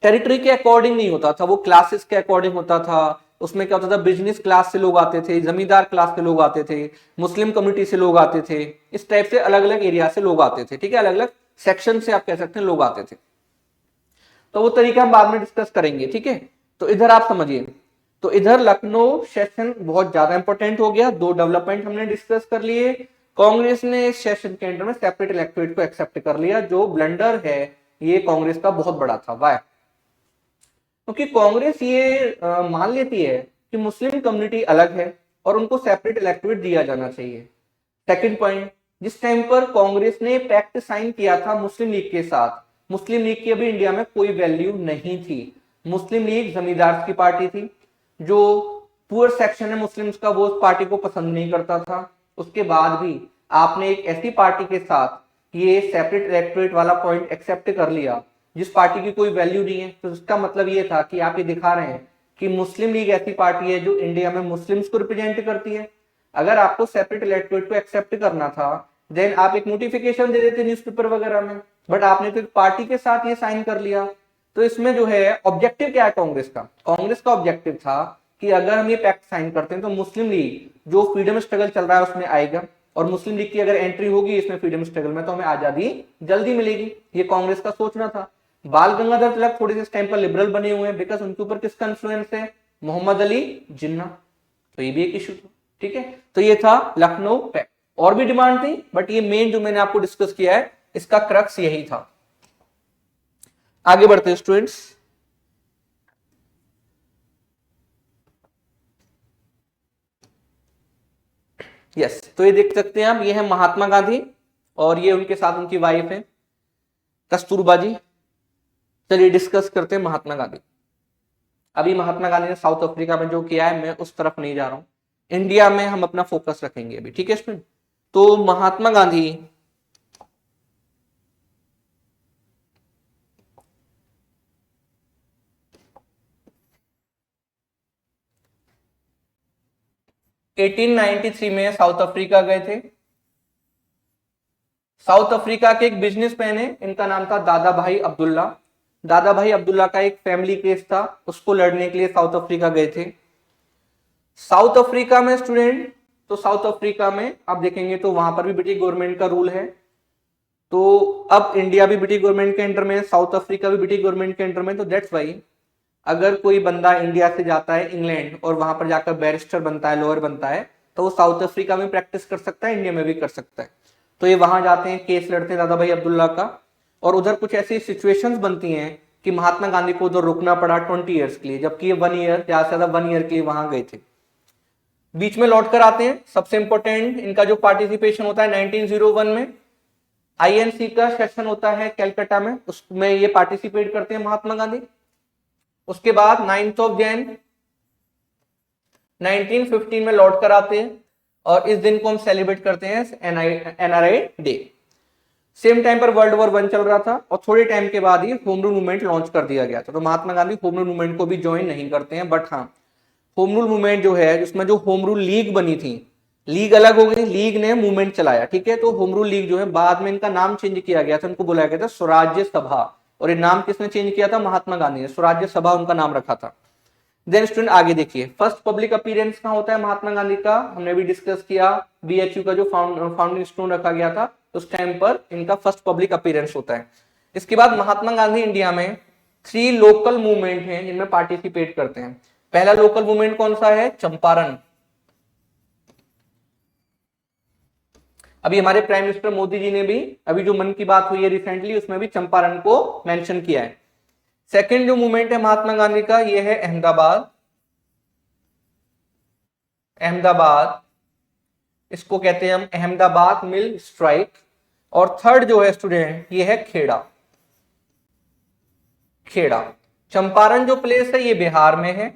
टेरिटरी के अकॉर्डिंग नहीं होता था, वो क्लासेस के अकॉर्डिंग होता था। उसमें क्या होता था, बिजनेस क्लास से लोग आते थे, जमींदार क्लास के लोग आते थे, मुस्लिम कम्युनिटी से लोग आते थे, इस टाइप से अलग अलग एरिया से लोग आते थे, ठीक है, अलग अलग सेक्शन से आप कह सकते हैं लोग आते थे। तो वो तरीका हम बाद में डिस्कस करेंगे, ठीक है। तो इधर आप समझिए, तो इधर लखनऊ सेशन बहुत ज्यादा इंपॉर्टेंट हो गया, दो डेवलपमेंट हमने डिस्कस कर लिए। कांग्रेस ने इस सेशन के अंदर में सेपरेट इलेक्टोरेट को एक्सेप्ट कर लिया, जो ब्लंडर है ये कांग्रेस का बहुत बड़ा था। वाई? क्योंकि कांग्रेस ये मान लेती है कि मुस्लिम कम्युनिटी अलग है और उनको सेपरेट इलेक्टोरेट दिया जाना चाहिए। सेकंड पॉइंट, जिस टाइम पर कांग्रेस ने पैक्ट साइन किया था मुस्लिम लीग के साथ, मुस्लिम लीग की अभी इंडिया में कोई वैल्यू नहीं थी। मुस्लिम लीग जमींदार की पार्टी थी, जो पुअर सेक्शन है मुस्लिम्स का वो उस पार्टी को पसंद नहीं करता था। उसके बाद भी आपने एक ऐसी पार्टी के साथ ये सेपरेट इलेक्टोरेट वाला पॉइंट एक्सेप्ट कर लिया जिस पार्टी की कोई वैल्यू नहीं है, तो इसका मतलब ये था कि आप ये दिखा रहे हैं कि मुस्लिम लीग ऐसी पार्टी है जो इंडिया में मुस्लिम्स को रिप्रेजेंट करती है। अगर आपको सेपरेट इलेक्टोरेट को एक्सेप्ट करना था देन आप एक नोटिफिकेशन दे देते न्यूज़पेपर वगैरह में, बट आपने तो एक पार्टी के साथ ये साइन कर लिया। तो इसमें जो है ऑब्जेक्टिव क्या है कांग्रेस का? कांग्रेस का ऑब्जेक्टिव था कि अगर हम ये पैक्ट साइन करते हैं तो मुस्लिम लीग जो फ्रीडम स्ट्रगल चल रहा है उसमें आएगा, और मुस्लिम लीग की अगर एंट्री होगी इसमें फ्रीडम स्ट्रगल में तो हमें आजादी जल्दी मिलेगी। ये कांग्रेस का सोचना था। बाल गंगाधर तिलक थोड़े से टाइम पर लिबरल बने हुए हैं, बिकॉज उनके ऊपर किसका इन्फ्लुएंस है? मोहम्मद अली जिन्ना। तो ये भी एक इशू था, ठीक है। तो ये था लखनऊ पैक्ट। और भी डिमांड थी, बट ये मेन जो मैंने आपको डिस्कस किया है इसका क्रक्स यही था। आगे बढ़ते हैं स्टूडेंट्स। यस, तो ये देख सकते हैं आप, ये है महात्मा गांधी और ये उनके साथ उनकी वाइफ है कस्तूरबा जी। चलिए डिस्कस करते हैं महात्मा गांधी। अभी महात्मा गांधी ने साउथ अफ्रीका में जो किया है मैं उस तरफ नहीं जा रहा हूं, इंडिया में हम अपना फोकस रखेंगे अभी, ठीक है स्टूडेंट। तो महात्मा गांधी 1893 में साउथ अफ्रीका गए थे। साउथ अफ्रीका के एक बिजनेसमैन है, इनका नाम था दादा भाई अब्दुल्ला। दादा भाई अब्दुल्ला का एक फैमिली केस था, उसको लड़ने के लिए साउथ अफ्रीका गए थे। साउथ अफ्रीका में स्टूडेंट, तो साउथ अफ्रीका में आप देखेंगे तो वहां पर भी ब्रिटिश गवर्नमेंट का रूल है। तो अब इंडिया भी ब्रिटिश गवर्नमेंट के अंडर में, साउथ अफ्रीका भी ब्रिटिश गवर्नमेंट के अंडर में, तो दैट्स वाई अगर कोई बंदा इंडिया से जाता है इंग्लैंड और वहां पर जाकर बैरिस्टर बनता है, लॉयर बनता है, तो वो साउथ अफ्रीका में प्रैक्टिस कर सकता है, इंडिया में भी कर सकता है। तो ये वहां जाते हैं, केस लड़ते हैं दादा भाई अब्दुल्ला का, और उधर कुछ ऐसी सिचुएशंस बनती हैं कि महात्मा गांधी को उधर रुकना पड़ा 20 ईयर्स के लिए, जबकि ये 1 ईयर, ज्यादा से ज्यादा 1 ईयर के लिए वहां गए थे। बीच में लौट कर आते हैं। सबसे इंपॉर्टेंट इनका जो पार्टिसिपेशन होता है 1901 में आईएनसी का सेशन होता है कैलकाटा में, उसमें ये पार्टिसिपेट करते हैं महात्मा गांधी। उसके बाद 9 जनवरी 1915 में लौट कर आते हैं और इस दिन को हम सेलिब्रेट करते हैं एनआरआई डे। सेम टाइम पर वर्ल्ड वॉर 1 चल रहा था और थोड़े टाइम के बाद ही होम रूल मूवमेंट लॉन्च कर दिया गया था। तो Mahatma Gandhi home rule movement को भी ज्वाइन नहीं करते हैं, बट हाँ होम रूल मूवमेंट जो है जिसमें जो होम रूल लीग बनी थी, लीग अलग हो गई, लीग ने मूवमेंट चलाया, ठीक है। तो होम रूल लीग जो है बाद में इनका नाम चेंज किया गया था, इनको बुलाया गया था स्वराज्य सभा, और ये नाम किसने चेंज किया था? महात्मा गांधी ने, स्वराज्य सभा उनका नाम रखा था। देन स्टूडेंट आगे देखिए, फर्स्ट पब्लिक अपीयरेंस कहां होता है महात्मा गांधी का? हमने भी डिस्कस किया, बीएचयू का जो फाउंडिंग स्टोन रखा गया था उस टाइम पर इनका फर्स्ट पब्लिक अपीयरेंस होता है। इसके बाद महात्मा गांधी इंडिया में 3 लोकल मूवमेंट हैं जिनमें पार्टिसिपेट करते हैं। पहला लोकल मूवमेंट कौन सा है? चंपारण। अभी हमारे प्राइम मिनिस्टर मोदी जी ने भी अभी जो मन की बात हुई है रिसेंटली उसमें भी चंपारण को मेंशन किया है। सेकंड जो मूवमेंट है महात्मा गांधी का ये है अहमदाबाद। अहमदाबाद, इसको कहते हैं हम अहमदाबाद मिल स्ट्राइक। और थर्ड जो है स्टूडेंट ये है खेड़ा। खेड़ा, चंपारण जो प्लेस है ये बिहार में है,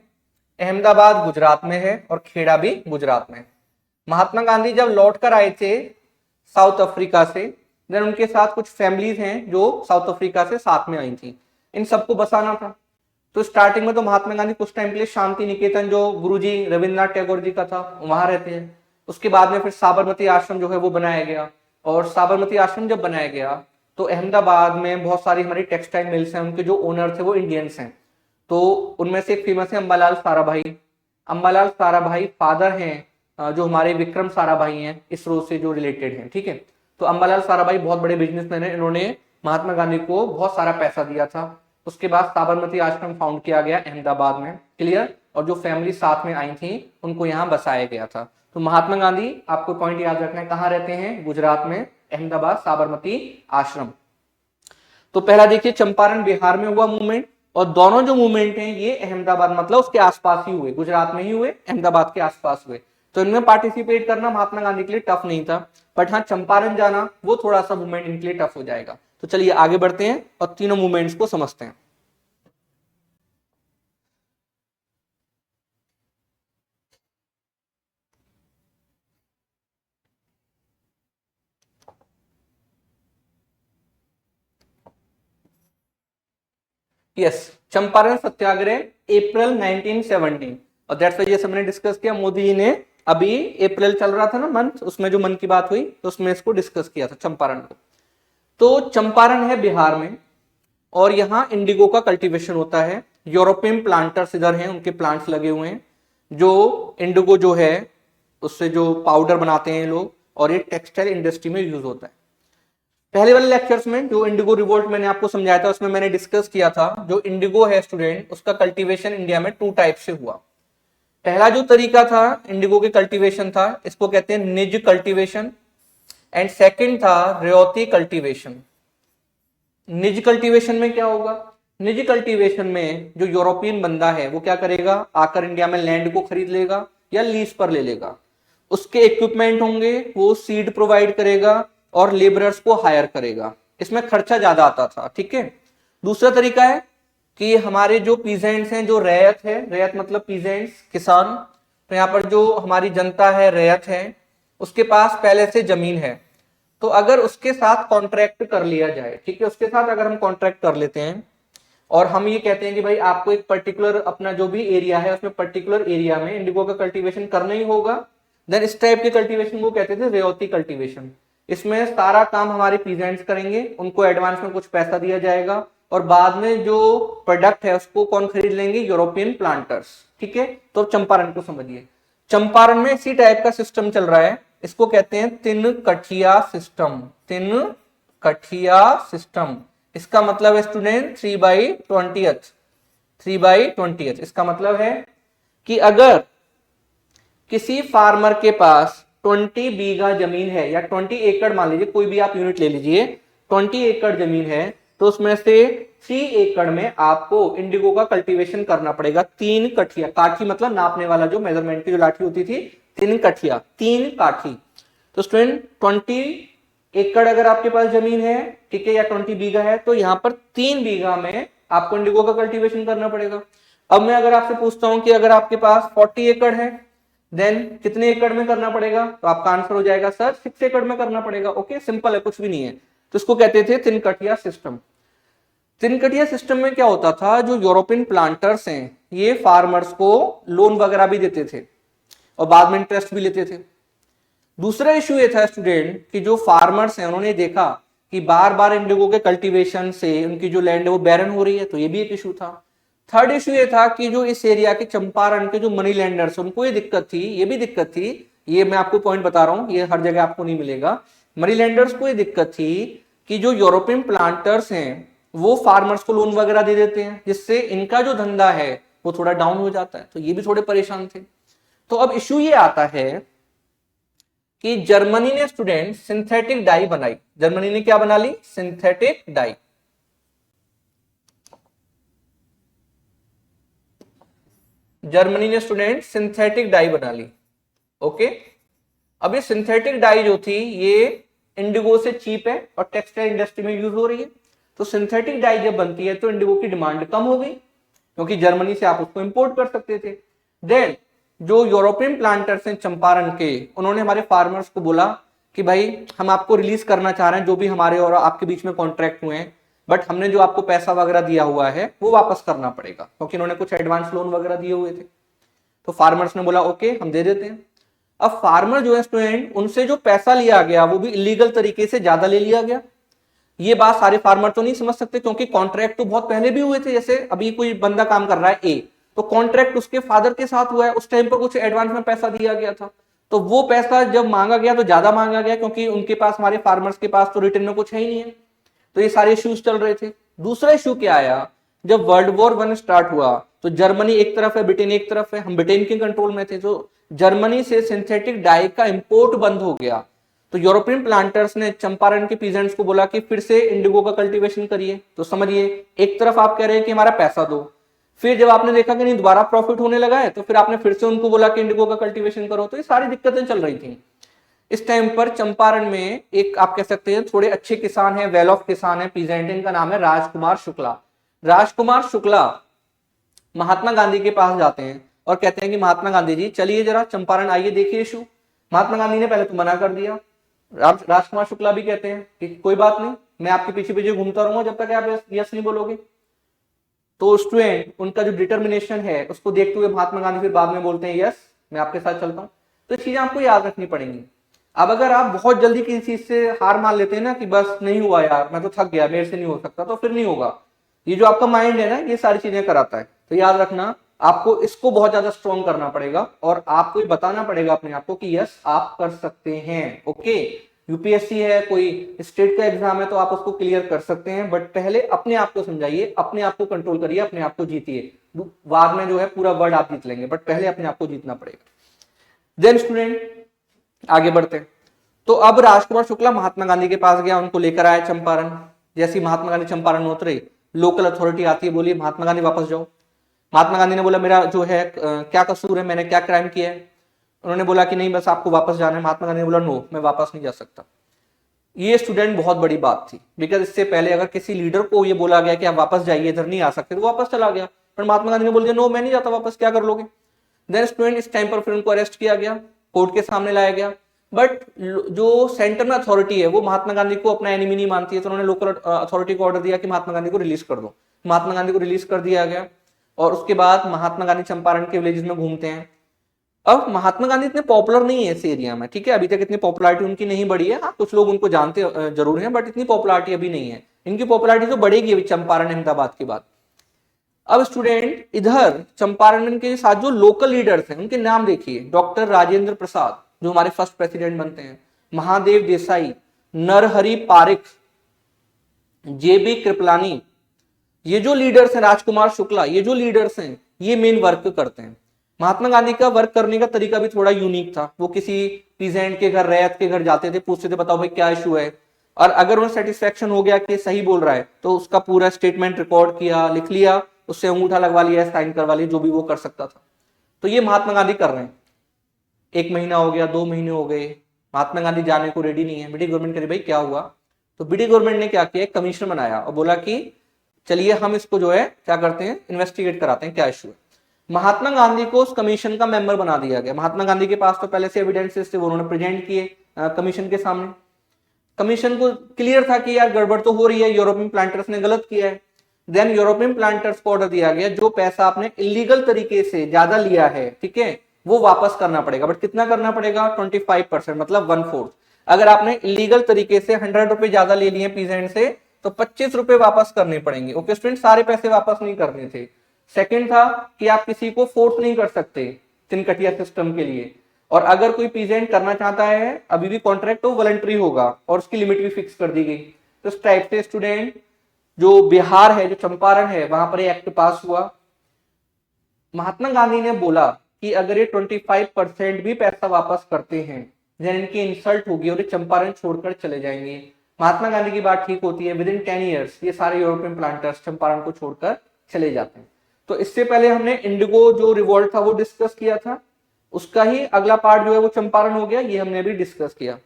अहमदाबाद गुजरात में है और खेड़ा भी गुजरात में है। महात्मा गांधी जब लौट कर आए थे साउथ अफ्रीका से, देन उनके साथ कुछ फैमिलीज हैं जो साउथ अफ्रीका से साथ में आई थी, इन सबको बसाना था। तो स्टार्टिंग में तो महात्मा गांधी कुछ टाइम के लिए शांति निकेतन जो गुरुजी रविन्द्रनाथ टैगोर जी का था वहां रहते हैं। उसके बाद में फिर साबरमती आश्रम जो है वो बनाया गया, और साबरमती आश्रम जब बनाया गया तो अहमदाबाद में बहुत सारी हमारी टेक्सटाइल मिल्स हैं, उनके जो ओनर थे वो इंडियंस हैं। तो उनमें से एक फेमस है अंबालाल साराभाई। अंबालाल साराभाई फादर हैं जो हमारे विक्रम साराभाई हैं, इसरो से जो रिलेटेड हैं, ठीक है। तो अंबालाल साराभाई बहुत बड़े बिजनेसमैन हैं, इन्होंने महात्मा गांधी को बहुत सारा पैसा दिया था। उसके बाद साबरमती आश्रम फाउंड किया गया अहमदाबाद में, क्लियर। और जो फैमिली साथ में आई थी उनको यहाँ बसाया गया था। तो महात्मा गांधी आपको पॉइंट याद रखना है, कहाँ रहते हैं, गुजरात में, अहमदाबाद साबरमती आश्रम। तो पहला देखिए चंपारण बिहार में हुआ मूवमेंट, और दोनों जो मूवमेंट हैं ये अहमदाबाद मतलब उसके आसपास ही हुए, गुजरात में ही हुए, अहमदाबाद के आसपास हुए। तो इनमें पार्टिसिपेट करना महात्मा गांधी के लिए टफ नहीं था, बट हाँ चंपारण जाना वो थोड़ा सा मूवमेंट इनके लिए टफ हो जाएगा। तो चलिए आगे बढ़ते हैं और तीनों मूवमेंट्स को समझते हैं। यस, चंपारण सत्याग्रह अप्रैल 1917, और दैट्स व्हाई ये सबने डिस्कस किया। मोदी जी ने अभी अप्रैल चल रहा था ना मंथ, उसमें जो मन की बात हुई तो उसमें इसको डिस्कस किया था चंपारण को। तो चंपारण है बिहार में, और यहाँ इंडिगो का कल्टीवेशन होता है। यूरोपियन प्लांटर्स इधर हैं, उनके प्लांट्स लगे हुए हैं, जो इंडिगो जो है उससे जो पाउडर बनाते हैं लोग, और ये टेक्सटाइल इंडस्ट्री में यूज होता है। पहले वाले लेक्चर्स में जो इंडिगो रिवोल्ट मैंने आपको समझाया था उसमें मैंने डिस्कस किया था, जो इंडिगो है स्टूडेंट उसका कल्टीवेशन इंडिया में 2 टाइप से हुआ। पहला जो तरीका था इंडिगो के कल्टीवेशन था, इसको कहते हैं निज कल्टीवेशन, एंड सेकंड था रेवती कल्टीवेशन। निज कल्टीवेशन में क्या होगा, निजी कल्टीवेशन में जो यूरोपियन बंदा है वो क्या करेगा, आकर इंडिया में लैंड को खरीद लेगा या लीज पर ले लेगा, उसके इक्विपमेंट होंगे, वो सीड प्रोवाइड करेगा और लेबरर्स को हायर करेगा, इसमें खर्चा ज्यादा आता था, ठीक है। दूसरा तरीका है कि हमारे जो पीजेंट्स हैं, जो रैयत है, रैयत मतलब पीजेंट्स किसान, तो यहाँ पर जो हमारी जनता है, रैयत है, उसके पास पहले से जमीन है, तो अगर उसके साथ कॉन्ट्रैक्ट कर लिया जाए, ठीक है, उसके साथ अगर हम कॉन्ट्रैक्ट कर लेते हैं और हम ये कहते हैं कि भाई आपको एक पर्टिकुलर अपना जो भी एरिया है उसमें पर्टिकुलर एरिया में इंडिगो का कल्टीवेशन करना ही होगा, देन इस टाइप के कल्टीवेशन को कहते थे रेवती कल्टीवेशन। इसमें सारा काम हमारे पीजेंट्स करेंगे, उनको एडवांस में कुछ पैसा दिया जाएगा, और बाद में जो प्रोडक्ट है उसको कौन खरीद लेंगे, यूरोपियन प्लांटर्स, ठीक है। तो चंपारण को समझिए, चंपारण में इसी टाइप का सिस्टम चल रहा है, इसको कहते हैं तीन कठिया सिस्टम, तीन कठिया सिस्टम। इसका मतलब है स्टूडेंट 3/20, 3/20। इसका मतलब है कि अगर किसी फार्मर के पास 20 बीघा जमीन है या 20 एकड़, मान लीजिए कोई भी आप यूनिट ले लीजिए, 20 एकड़ जमीन है, तो उसमें से 3 एकड़ में आपको इंडिगो का कल्टीवेशन करना पड़ेगा। 3 कठिया, काठी मतलब नापने वाला जो मेजरमेंट की जो लाठी होती थी, 3 कठिया, 3 काठी। तो स्टूडेंट 20 एकड़ अगर आपके पास जमीन है, ठीक है, या 20 बीघा है, तो यहाँ पर 3 बीघा में आपको इंडिगो का कल्टीवेशन करना पड़ेगा। अब मैं अगर आपसे पूछता हूं कि अगर आपके पास 40 एकड़ है, देन कितने एकड़ में करना पड़ेगा, तो आपका आंसर हो जाएगा सर 6 एकड़ में करना पड़ेगा। ओके, सिंपल है, कुछ भी नहीं है। तो इसको कहते थे तिनकटिया सिस्टम। तिनकटिया सिस्टम में क्या होता था, जो यूरोपियन प्लांटर्स हैं ये फार्मर्स को लोन वगैरह भी देते थे और बाद में इंटरेस्ट भी लेते थे। दूसरा इश्यू ये था स्टूडेंट कि जो फार्मर्स हैं उन्होंने देखा कि बार बार इंडिगो के कल्टीवेशन से उनकी जो लैंड है वो बैरन हो रही है, तो ये भी एक इशू था। थर्ड इशू ये था कि जो इस एरिया के चंपारण के जो मनी लैंडर्स उनको ये दिक्कत थी, ये भी दिक्कत थी, ये मैं आपको पॉइंट बता रहा हूं, ये हर जगह आपको नहीं मिलेगा। मनी लैंडर्स को ये दिक्कत थी कि जो यूरोपियन प्लांटर्स हैं वो फार्मर्स को लोन वगैरह दे देते हैं, जिससे इनका जो धंधा है वो थोड़ा डाउन हो जाता है, तो ये भी थोड़े परेशान थे। तो अब इशू ये आता है कि जर्मनी ने स्टूडेंट सिंथेटिक डाई बनाई। जर्मनी ने क्या बना ली, सिंथेटिक डाई। जर्मनी ने स्टूडेंट सिंथेटिक डाई बना ली। ओके, अब ये सिंथेटिक डाई जो थी ये इंडिगो से चीप है और टेक्सटाइल इंडस्ट्री में यूज हो रही है। तो सिंथेटिक डाई जब बनती है तो इंडिगो की डिमांड कम हो गई, क्योंकि जर्मनी से आप उसको इंपोर्ट कर सकते थे। देन जो यूरोपियन प्लांटर्स हैं चंपारण के, उन्होंने हमारे फार्मर्स को बोला कि भाई हम आपको रिलीज करना चाह रहे हैं, जो भी हमारे और आपके बीच में कॉन्ट्रैक्ट हुए हैं, बट हमने जो आपको पैसा वगैरह दिया हुआ है वो वापस करना पड़ेगा, क्योंकि इन्होंने कुछ एडवांस लोन वगैरह दिए हुए थे। तो फार्मर्स ने बोला ओके हम दे देते हैं। अब फार्मर जो है स्टूडेंट, उनसे जो पैसा लिया गया वो भी इलीगल तरीके से ज्यादा ले लिया गया। ये बात सारे फार्मर तो नहीं समझ सकते, क्योंकि कॉन्ट्रैक्ट तो बहुत पहले भी हुए थे। जैसे अभी कोई बंदा काम कर रहा है ए, तो कॉन्ट्रैक्ट उसके फादर के साथ हुआ है, उस टाइम पर कुछ एडवांस में पैसा दिया गया था, तो वो पैसा जब मांगा गया तो ज्यादा मांगा गया, क्योंकि उनके पास, हमारे फार्मर्स के पास तो रिटर्न में कुछ है ही नहीं है। तो ये सारे इश्यूज चल रहे थे। दूसरा इश्यू क्या आया, जब वर्ल्ड वॉर 1 स्टार्ट हुआ तो जर्मनी एक तरफ है, ब्रिटेन एक तरफ है, हम ब्रिटेन के कंट्रोल में थे, तो जर्मनी से सिंथेटिक डाई का इंपोर्ट बंद हो गया। तो यूरोपियन प्लांटर्स ने चंपारण के पीजेंट्स को बोला कि फिर से इंडिगो का कल्टीवेशन करिए। तो समझिए, एक तरफ आप कह रहे हैं कि हमारा पैसा दो, फिर जब आपने देखा कि नहीं दोबारा प्रॉफिट होने लगा है, तो फिर आपने फिर से उनको बोला कि इंडिगो का कल्टीवेशन करो। तो ये सारी दिक्कतें चल रही थी। इस टाइम पर चंपारण में एक, आप कह सकते हैं थोड़े अच्छे किसान हैं, वेल ऑफ किसान है, पीजेंट, इनका नाम है राजकुमार शुक्ला। राजकुमार शुक्ला महात्मा गांधी के पास जाते हैं और कहते हैं कि महात्मा गांधी जी चलिए जरा चंपारण आइए, देखिए इशू। महात्मा गांधी ने पहले तो मना कर दिया। राजकुमार शुक्ला भी कहते हैं कि कोई बात नहीं, मैं आपके पीछे पीछे घूमता रहूंगा जब तक आप यस नहीं बोलोगे। तो स्टूडेंट, उनका जो डिटर्मिनेशन है उसको देखते हुए महात्मा गांधी फिर बाद में बोलते हैं यस मैं आपके साथ चलता हूं। तो चीजें आपको याद रखनी पड़ेंगी। अब अगर आप बहुत जल्दी किसी चीज से हार मान लेते हैं ना कि बस नहीं हुआ यार, मैं तो थक गया, मेरे से नहीं हो सकता, तो फिर नहीं होगा। ये जो आपका माइंड है ना, ये सारी चीजें कराता है। तो याद रखना, आपको इसको बहुत ज्यादा स्ट्रॉन्ग करना पड़ेगा और आपको बताना पड़ेगा अपने आप को कि यस आप कर सकते हैं। ओके, यूपीएससी है, कोई स्टेट का एग्जाम है, तो आप उसको क्लियर कर सकते हैं, बट पहले अपने आप को समझाइए, अपने आप को कंट्रोल करिए, अपने आप को जीतिए। बाद में जो है पूरा वर्ल्ड आप जीत लेंगे, बट पहले अपने आप को जीतना पड़ेगा। देन स्टूडेंट आगे बढ़ते हैं। तो अब राजकुमार शुक्ला महात्मा गांधी के पास गया, उनको लेकर आया चंपारण। जैसे महात्मा गांधी चंपारण उतरे, लोकल अथॉरिटी आती है, बोली महात्मा गांधी वापस जाओ। महात्मा गांधी ने बोला मेरा जो है क्या कसूर है, मैंने क्या क्राइम किया है। उन्होंने बोला कि नहीं बस आपको वापस जाना है। महात्मा गांधी ने बोला नो, मैं वापस नहीं जा सकता। ये स्टूडेंट बहुत बड़ी बात थी, बिकॉज इससे पहले अगर किसी लीडर को ये बोला गया कि आप वापस जाइए, इधर नहीं आ सकते, तो वापस चला गया। पर महात्मा गांधी ने बोल दिया नो मैं नहीं जाता वापस, क्या कर लोगे। देन स्टूडेंट इस टाइम पर फिर उनको अरेस्ट किया गया, कोर्ट के सामने लाया गया। बट जो सेंटर में अथॉरिटी है वो महात्मा गांधी को अपना एनिमी नहीं मानती है, तो उन्होंने लोकल अथॉरिटी को ऑर्डर दिया कि महात्मा गांधी को रिलीज कर दो। महात्मा गांधी को रिलीज कर दिया गया और उसके बाद महात्मा गांधी चंपारण के विलेजेस में घूमते हैं। अब महात्मा गांधी इतने पॉपुलर नहीं है इस एरिया में, ठीक है, अभी तक इतनी पॉपुलैरिटी उनकी नहीं बढ़ी है। हाँ कुछ लोग उनको जानते जरूर हैं, बट इतनी पॉपुलैरिटी अभी नहीं है। इनकी पॉपुलैरिटी तो बढ़ेगी अभी चंपारण अहमदाबाद के बाद। अब स्टूडेंट इधर चंपारण के साथ जो लोकल लीडर्स हैं उनके नाम देखिए। डॉक्टर राजेंद्र प्रसाद जो हमारे फर्स्ट प्रेसिडेंट बनते हैं, महादेव देसाई, नरहरि पारिक, जेबी कृपलानी, ये जो लीडर्स हैं, राजकुमार शुक्ला, ये जो लीडर्स हैं ये मेन वर्क करते हैं। महात्मा गांधी का वर्क करने का तरीका भी थोड़ा यूनिक था। वो किसी पीजेंट के घर, रैयत के घर जाते थे, पूछते थे बताओ भाई क्या इशू है, और अगर उन्हें सेटिस्फेक्शन हो गया कि सही बोल रहा है तो उसका पूरा स्टेटमेंट रिकॉर्ड किया, लिख लिया, उससे अंगूठा लगवा लिया, साइन करवा लिया, जो भी वो कर सकता था। तो ये महात्मा गांधी कर रहे हैं। 1 महीना हो गया, 2 महीने हो गए, महात्मा गांधी जाने को रेडी नहीं है। ब्रिटिश गवर्नमेंट कह रही भाई क्या हुआ। तो ब्रिटिश गवर्नमेंट ने क्या किया, एक कमीशन बनाया और बोला कि चलिए हम इसको जो है क्या करते हैं, इन्वेस्टिगेट कराते हैं क्या इशू है। महात्मा गांधी को उस कमीशन का मेंबर बना दिया गया। महात्मा गांधी के पास तो पहले से एविडेंसेस थे, वो उन्होंने प्रेजेंट किए कमीशन के सामने। कमीशन को क्लियर था कि यार गड़बड़ तो हो रही है, यूरोपियन प्लांटर्स ने गलत किया है। देन यूरोपियन प्लांटर्स को ऑर्डर दिया गया जो पैसा आपने इलीगल तरीके से ज्यादा लिया है, ठीक है, वो वापस करना पड़ेगा। बट कितना करना पड़ेगा, 25%, मतलब 1/4। अगर आपने इलीगल तरीके से 100 रुपए ज्यादा ले लिए पीजेंट से तो 25 रुपए वापस करने पड़ेंगे। ओके स्टूडेंट, सारे पैसे वापस नहीं करने थे। सेकंड था कि आप किसी को फोर्स नहीं कर सकते तिनकटिया सिस्टम के लिए, और अगर कोई पीजेंट करना चाहता है अभी भी कॉन्ट्रैक्ट तो वॉलंटरी होगा और उसकी लिमिट भी फिक्स कर दी गई। तो इस टाइप से स्टूडेंट जो बिहार है, जो चंपारण है, वहां पर एक्ट पास हुआ। महात्मा गांधी ने बोला कि अगर ये 25% भी पैसा वापस करते हैं देन इनकी इंसल्ट होगी और ये चंपारण छोड़कर चले जाएंगे। महात्मा गांधी की बात ठीक होती है, विद इन 10 ईयर्स ये सारे यूरोपियन प्लांटर्स चंपारण को छोड़कर चले जाते हैं। तो इससे पहले हमने इंडिगो जो रिवॉल्ट था वो डिस्कस किया था, उसका ही अगला पार्ट जो है वो चंपारण हो गया, ये हमने अभी डिस्कस किया।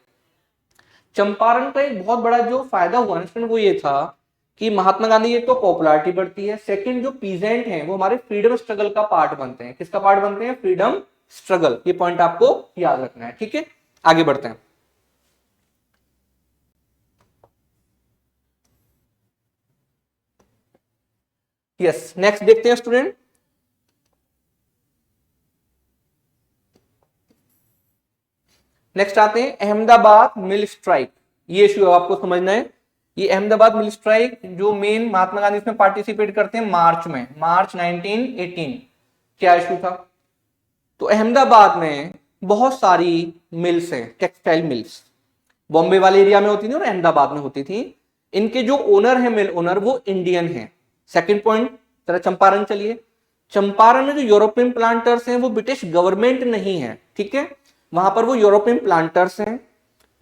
चंपारण का एक बहुत बड़ा जो फायदा हुआ ना वो ये था कि महात्मा गांधी एक तो पॉपुलैरिटी बढ़ती है, सेकंड जो पीजेंट हैं वो हमारे फ्रीडम स्ट्रगल का पार्ट बनते हैं। किसका पार्ट बनते हैं, फ्रीडम स्ट्रगल, ये पॉइंट आपको याद रखना है, ठीक है। आगे बढ़ते हैं। यस, नेक्स्ट देखते हैं स्टूडेंट। नेक्स्ट आते हैं अहमदाबाद मिल स्ट्राइक। ये इश्यू आपको समझना है। ये अहमदाबाद मिल स्ट्राइक जो मेन महात्मा गांधी इसमें पार्टिसिपेट करते हैं मार्च में, मार्च 1918। क्या इश्यू था? तो अहमदाबाद में बहुत सारी मिल्स हैं, टेक्सटाइल मिल्स, बॉम्बे वाले एरिया में होती थी और अहमदाबाद में होती थी। इनके जो ओनर है, मिल ओनर, वो इंडियन है। सेकंड पॉइंट, जरा चंपारण चलिए। चंपारण में जो यूरोपियन प्लांटर्स हैं वो ब्रिटिश गवर्नमेंट नहीं है, ठीक है, वहां पर वो यूरोपियन प्लांटर्स हैं।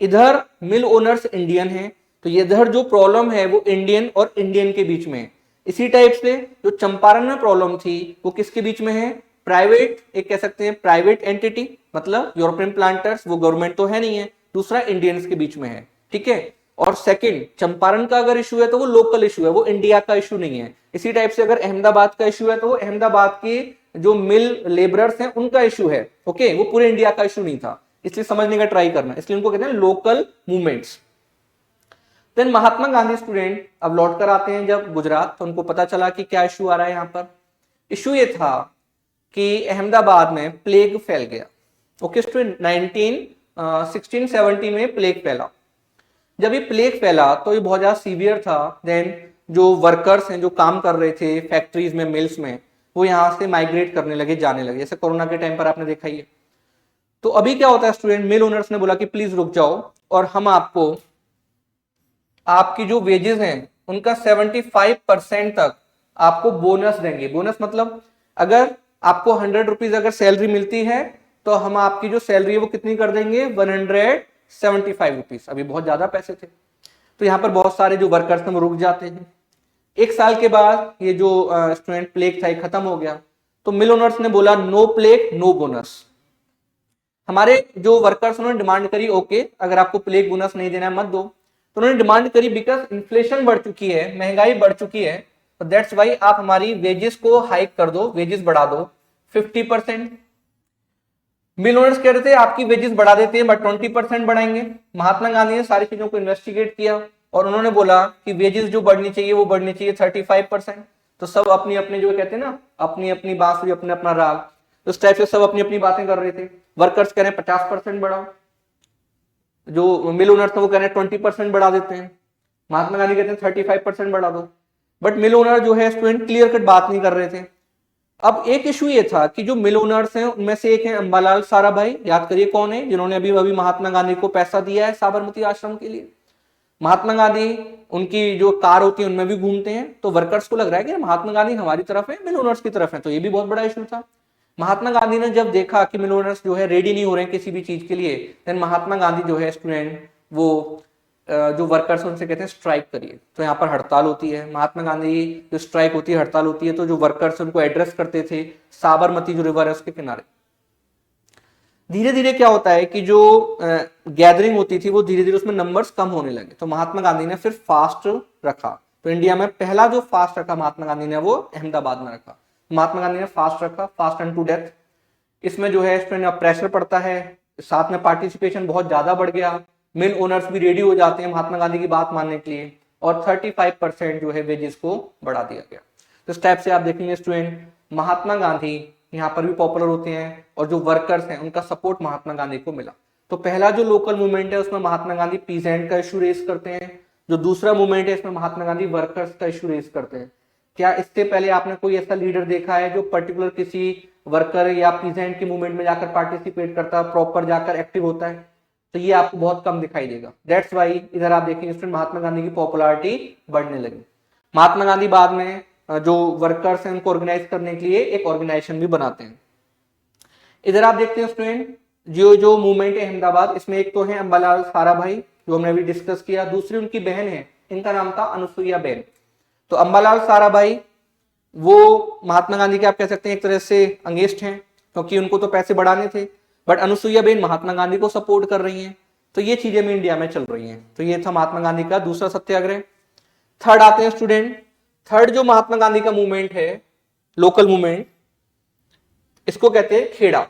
इधर मिल ओनर्स इंडियन हैं, तो इधर जो प्रॉब्लम है वो इंडियन और इंडियन के बीच में है। इसी टाइप से जो चंपारण में प्रॉब्लम थी वो किसके बीच में है? प्राइवेट, एक कह सकते हैं प्राइवेट एंटिटी, मतलब यूरोपियन प्लांटर्स, वो गवर्नमेंट तो है नहीं है, दूसरा इंडियंस के बीच में है, ठीक है। और सेकंड, चंपारण का अगर इशू है तो वो लोकल इशू है, वो इंडिया का इशू नहीं है। इसी टाइप से अगर अहमदाबाद का इशू है तो वो अहमदाबाद के जो मिल लेबरर्स हैं उनका इशू है, ओके, वो पूरे इंडिया का इशू नहीं था। इसलिए समझने का ट्राई करना, इसलिए उनको कहते हैं local movements. Then Mahatma Gandhi student अब लौट कर आते हैं जब गुजरात, तो उनको पता चला कि क्या इशू आ रहा है यहाँ पर। इशू ये था कि अहमदाबाद में प्लेग फैल गया, ओके स्टूडेंट, 1670 में प्लेग फैला। जब ये प्लेग फैला तो ये बहुत ज्यादा सीवियर था। देन जो वर्कर्स हैं जो काम कर रहे थे फैक्ट्रीज में, मिल्स में, वो यहाँ से माइग्रेट करने लगे, जाने लगे, जैसे कोरोना के टाइम पर आपने देखा ही है। तो अभी क्या होता है स्टूडेंट, मिल ओनर्स ने बोला कि प्लीज रुक जाओ और हम आपको आपकी जो वेजेस हैं उनका 75% तक आपको बोनस देंगे। बोनस मतलब अगर आपको 100 रुपीज अगर सैलरी मिलती है तो हम आपकी जो सैलरी है वो कितनी कर देंगे? 175 रुपीज। अभी बहुत ज्यादा पैसे थे, तो यहाँ पर बहुत सारे जो वर्कर्स हैं वो रुक जाते हैं। एक साल के बाद ये जो स्टूडेंट प्लेग था ये खत्म हो गया, तो मिल ओनर्स ने बोला नो प्लेग नो बोनस। हमारे जो वर्कर्स उन्होंने डिमांड करी, ओके अगर आपको प्लेग बोनस नहीं देना है मत दो। तो उन्होंने डिमांड करी बिकॉज इन्फ्लेशन बढ़ चुकी है, महंगाई बढ़ चुकी है, तो दैट्स वाई आप हमारी वेजेस को हाइक कर दो, वेजेस बढ़ा दो 50%। मिल ओनर्स कह रहे थे आपकी वेजेस बढ़ा देते हैं बट 20% बढ़ाएंगे। महात्मा गांधी ने सारी चीजों को इन्वेस्टिगेट किया और उन्होंने बोला कि वेजेस जो बढ़नी चाहिए वो बढ़नी चाहिए 35%। तो सब अपनी अपनी, जो कहते हैं ना, अपनी अपनी बांसुरी अपने अपना राग, तो इस टाइप से सब अपनी अपनी बातें कर रहे थे। वर्कर्स कह रहे हैं 50% बढ़ाओ, जो मिल ओनर्स थे वो कह रहे हैं 20% बढ़ा देते हैं, महात्मा गांधी कहते हैं 35% बढ़ा दो। बट मिल ओनर जो है स्टूडेंट क्लियर कट बात नहीं कर रहे थे। अब एक इशू ये था कि जो मिल ओनर्स हैं उनमें से एक है अंबालाल साराभाई, याद करिए कौन है, जिन्होंने अभी अभी महात्मा गांधी को पैसा दिया है साबरमती आश्रम के लिए। महात्मा गांधी उनकी जो कार होती है उनमें भी घूमते हैं, तो वर्कर्स को लग रहा है कि महात्मा गांधी हमारी तरफ है, मिल ओनर्स की तरफ है, तो ये भी बहुत बड़ा इशू था। महात्मा गांधी ने जब देखा कि मिल ओनर्स जो है रेडी नहीं हो रहे हैं किसी भी चीज के लिए, देन महात्मा गांधी जो है स्टूडेंट वो जो वर्कर्स उनसे कहते हैं स्ट्राइक करिए। तो यहाँ पर हड़ताल होती है, महात्मा गांधी जो स्ट्राइक होती है, हड़ताल होती है, तो जो वर्कर्स उनको एड्रेस करते थे साबरमती जो रिवर है उसके किनारे। धीरे धीरे क्या होता है कि जो गैदरिंग होती थी वो धीरे धीरे उसमें नंबर्स कम होने लगे, तो महात्मा गांधी ने फिर फास्ट रखा। तो इंडिया में पहला जो फास्ट रखा महात्मा गांधी ने वो अहमदाबाद में रखा। महात्मा गांधी ने फास्ट रखा, फास्ट एंड टू डेथ। इसमें जो है स्टूडेंट प्रेशर पड़ता है, साथ में पार्टिसिपेशन बहुत ज्यादा बढ़ गया, मिल ओनर्स भी रेडी हो जाते हैं महात्मा गांधी की बात मानने के लिए, और 35% जो है वेजेस को बढ़ा दिया गया। तो इस टाइप से आप देखेंगे स्टूडेंट महात्मा गांधी यहाँ पर भी पॉपुलर होते हैं और जो वर्कर्स हैं उनका सपोर्ट महात्मा गांधी को मिला। तो पहला जो लोकल मूवमेंट है उसमें महात्मा गांधी पीजेंट का इशू रेस करते हैं, जो दूसरा मूवमेंट है इसमें महात्मा गांधी वर्कर्स का इशू रेस करते हैं। क्या इससे पहले आपने कोई ऐसा लीडर देखा है जो पर्टिकुलर किसी वर्कर या पीजेंट के मूवमेंट में जाकर पार्टिसिपेट करता है, प्रॉपर जाकर एक्टिव होता है? तो ये आपको बहुत कम दिखाई देगा। दैट्स वाई इधर आप देखेंगे स्टूडेंट महात्मा गांधी की पॉपुलैरिटी बढ़ने लगी। महात्मा गांधी बाद में जो वर्कर्स हैं उनको ऑर्गेनाइज करने के लिए एक ऑर्गेनाइजेशन भी बनाते हैं। इधर आप देखते हैं स्टूडेंट जो मूवमेंट है अहमदाबाद, इसमें एक तो है अंबालाल साराभाई जो हमने अभी डिस्कस किया, दूसरी उनकी बहन है, इनका नाम था अनुसुईया बेन। तो अंबालाल साराभाई वो महात्मा गांधी के आप कह सकते हैं एक तरह से अंगेस्ट हैं, क्योंकि उनको तो पैसे बढ़ाने थे, बट अनुसुईया बेन महात्मा गांधी को सपोर्ट कर रही हैं। तो ये चीजें में इंडिया में चल रही हैं। तो ये था महात्मा गांधी का दूसरा सत्याग्रह। थर्ड आते हैं स्टूडेंट, थर्ड जो महात्मा गांधी का मूवमेंट है लोकल मूवमेंट, इसको कहते हैं खेड़ा।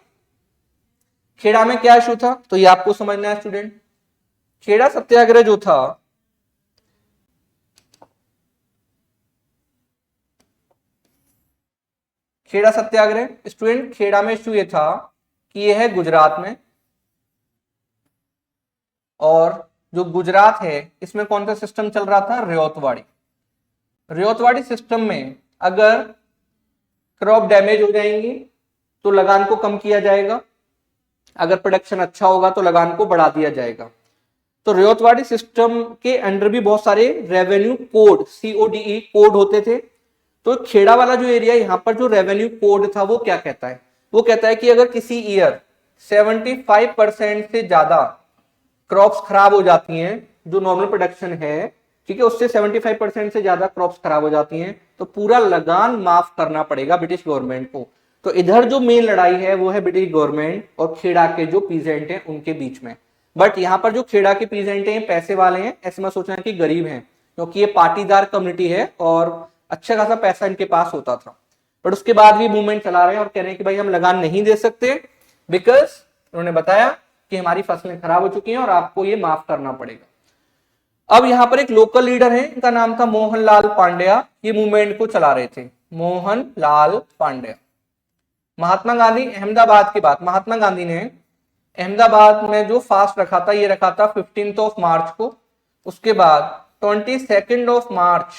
खेड़ा में क्या इशू था, तो ये आपको समझना है स्टूडेंट। खेड़ा सत्याग्रह जो था, खेड़ा सत्याग्रह स्टूडेंट, खेड़ा में इशू ये था कि ये है गुजरात में, और जो गुजरात है इसमें कौन सा सिस्टम चल रहा था, रियोतवाड़ी। रियोतवाड़ी सिस्टम में अगर क्रॉप डैमेज हो जाएंगी तो लगान को कम किया जाएगा, अगर प्रोडक्शन अच्छा होगा तो लगान को बढ़ा दिया जाएगा। तो रियोतवाड़ी सिस्टम के अंडर भी बहुत सारे रेवेन्यू कोड, CODE कोड होते थे। तो खेड़ा वाला जो एरिया, यहाँ पर जो रेवेन्यू कोड था वो क्या कहता है, वो कहता है कि अगर किसी ईयर 75% से ज्यादा क्रॉप्स खराब हो जाती हैं, जो नॉर्मल प्रोडक्शन है, ठीक है, उससे 75% से ज्यादा क्रॉप्स खराब हो जाती हैं, तो पूरा लगान माफ करना पड़ेगा ब्रिटिश गवर्नमेंट को। तो इधर जो मेन लड़ाई है वो है ब्रिटिश गवर्नमेंट और खेड़ा के जो पीजेंट हैं उनके बीच में। बट यहाँ पर जो खेड़ा के पीजेंट हैं पैसे वाले हैं, ऐसे मत सोचना कि गरीब हैं, क्योंकि ये पाटीदार कम्युनिटी है और अच्छा खासा पैसा इनके पास होता था। बट उसके बाद भी मूवमेंट चला रहे हैं और कह रहे हैं कि भाई हम लगान नहीं दे सकते, बिकॉज उन्होंने बताया कि हमारी फसलें खराब हो चुकी हैं और आपको ये माफ करना पड़ेगा। अब यहाँ पर एक लोकल लीडर है, इनका नाम था मोहनलाल पांड्या, ये मूवमेंट को चला रहे थे, मोहनलाल पांड्या। महात्मा गांधी, अहमदाबाद की बात, महात्मा गांधी ने अहमदाबाद में जो फास्ट रखा था, ये रखा था 15 मार्च को। उसके बाद 22 मार्च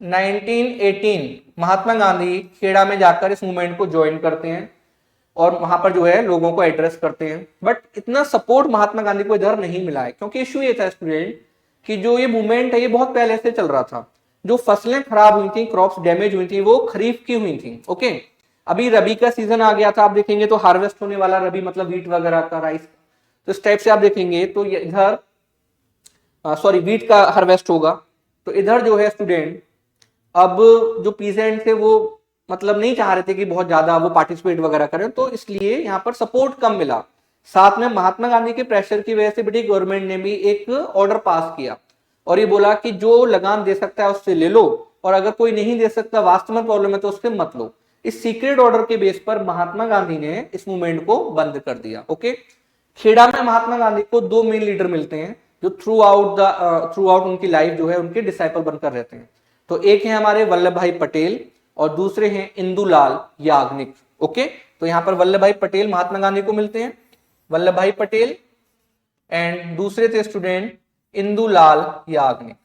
1918 महात्मा गांधी खेड़ा में जाकर इस मूवमेंट को ज्वाइन करते हैं और वहां पर जो है लोगों को एड्रेस करते हैं। बट इतना सपोर्ट महात्मा गांधी को इधर नहीं मिला है, क्योंकि इश्यू ये था स्टूडेंट कि जो ये मूवमेंट है ये बहुत पहले से चल रहा था। जो फसलें खराब हुई थी, क्रॉप्स डैमेज हुई थी, वो खरीफ की हुई थी। ओके, अभी रबी का सीजन आ गया था, आप देखेंगे तो हार्वेस्ट होने वाला, रबी मतलब वीट वगैरह का, राइस, तो इस टाइप से आप देखेंगे तो इधर सॉरी वीट का हार्वेस्ट होगा। तो इधर जो है स्टूडेंट, अब जो पीजेंट थे वो मतलब नहीं चाह रहे थे कि बहुत ज्यादा वो पार्टिसिपेट वगैरह करें, तो इसलिए यहाँ पर सपोर्ट कम मिला। साथ में महात्मा गांधी के प्रेशर की वजह से ब्रिटिश गवर्नमेंट ने भी एक ऑर्डर पास किया और ये बोला कि जो लगान दे सकता है उससे ले लो, और अगर कोई नहीं दे सकता, वास्तव में प्रॉब्लम है, तो उससे मत लो। इस सीक्रेट ऑर्डर के बेस पर महात्मा गांधी ने इस मूवमेंट को बंद कर दिया। ओके, खेड़ा में महात्मा गांधी को दो मेन लीडर मिलते हैं जो थ्रू आउट उनकी लाइफ जो है उनके डिसाइपल बनकर रहते हैं। तो एक है हमारे वल्लभ भाई पटेल और दूसरे हैं इंदुलाल याग्निक। ओके, तो यहां पर वल्लभ भाई पटेल महात्मा गांधी को मिलते हैं, वल्लभ भाई पटेल, एंड दूसरे थे स्टूडेंट इंदुलाल याग्निक।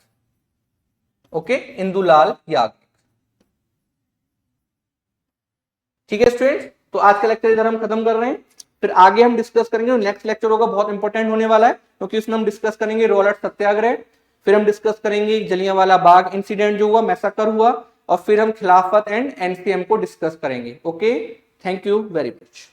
ओके, इंदुलाल याग्निक। ठीक है स्टूडेंट, तो आज का लेक्चर इधर हम खत्म कर रहे हैं, फिर आगे हम डिस्कस करेंगे। नेक्स्ट लेक्चर होगा बहुत इंपॉर्टेंट होने वाला है, क्योंकि उसमें हम डिस्कस करेंगे रॉलेट सत्याग्रह, फिर हम डिस्कस करेंगे जलियांवाला बाग इंसिडेंट जो हुआ, मैसाकर हुआ, और फिर हम खिलाफत एंड एनसीएम को डिस्कस करेंगे। Okay, thank you very much.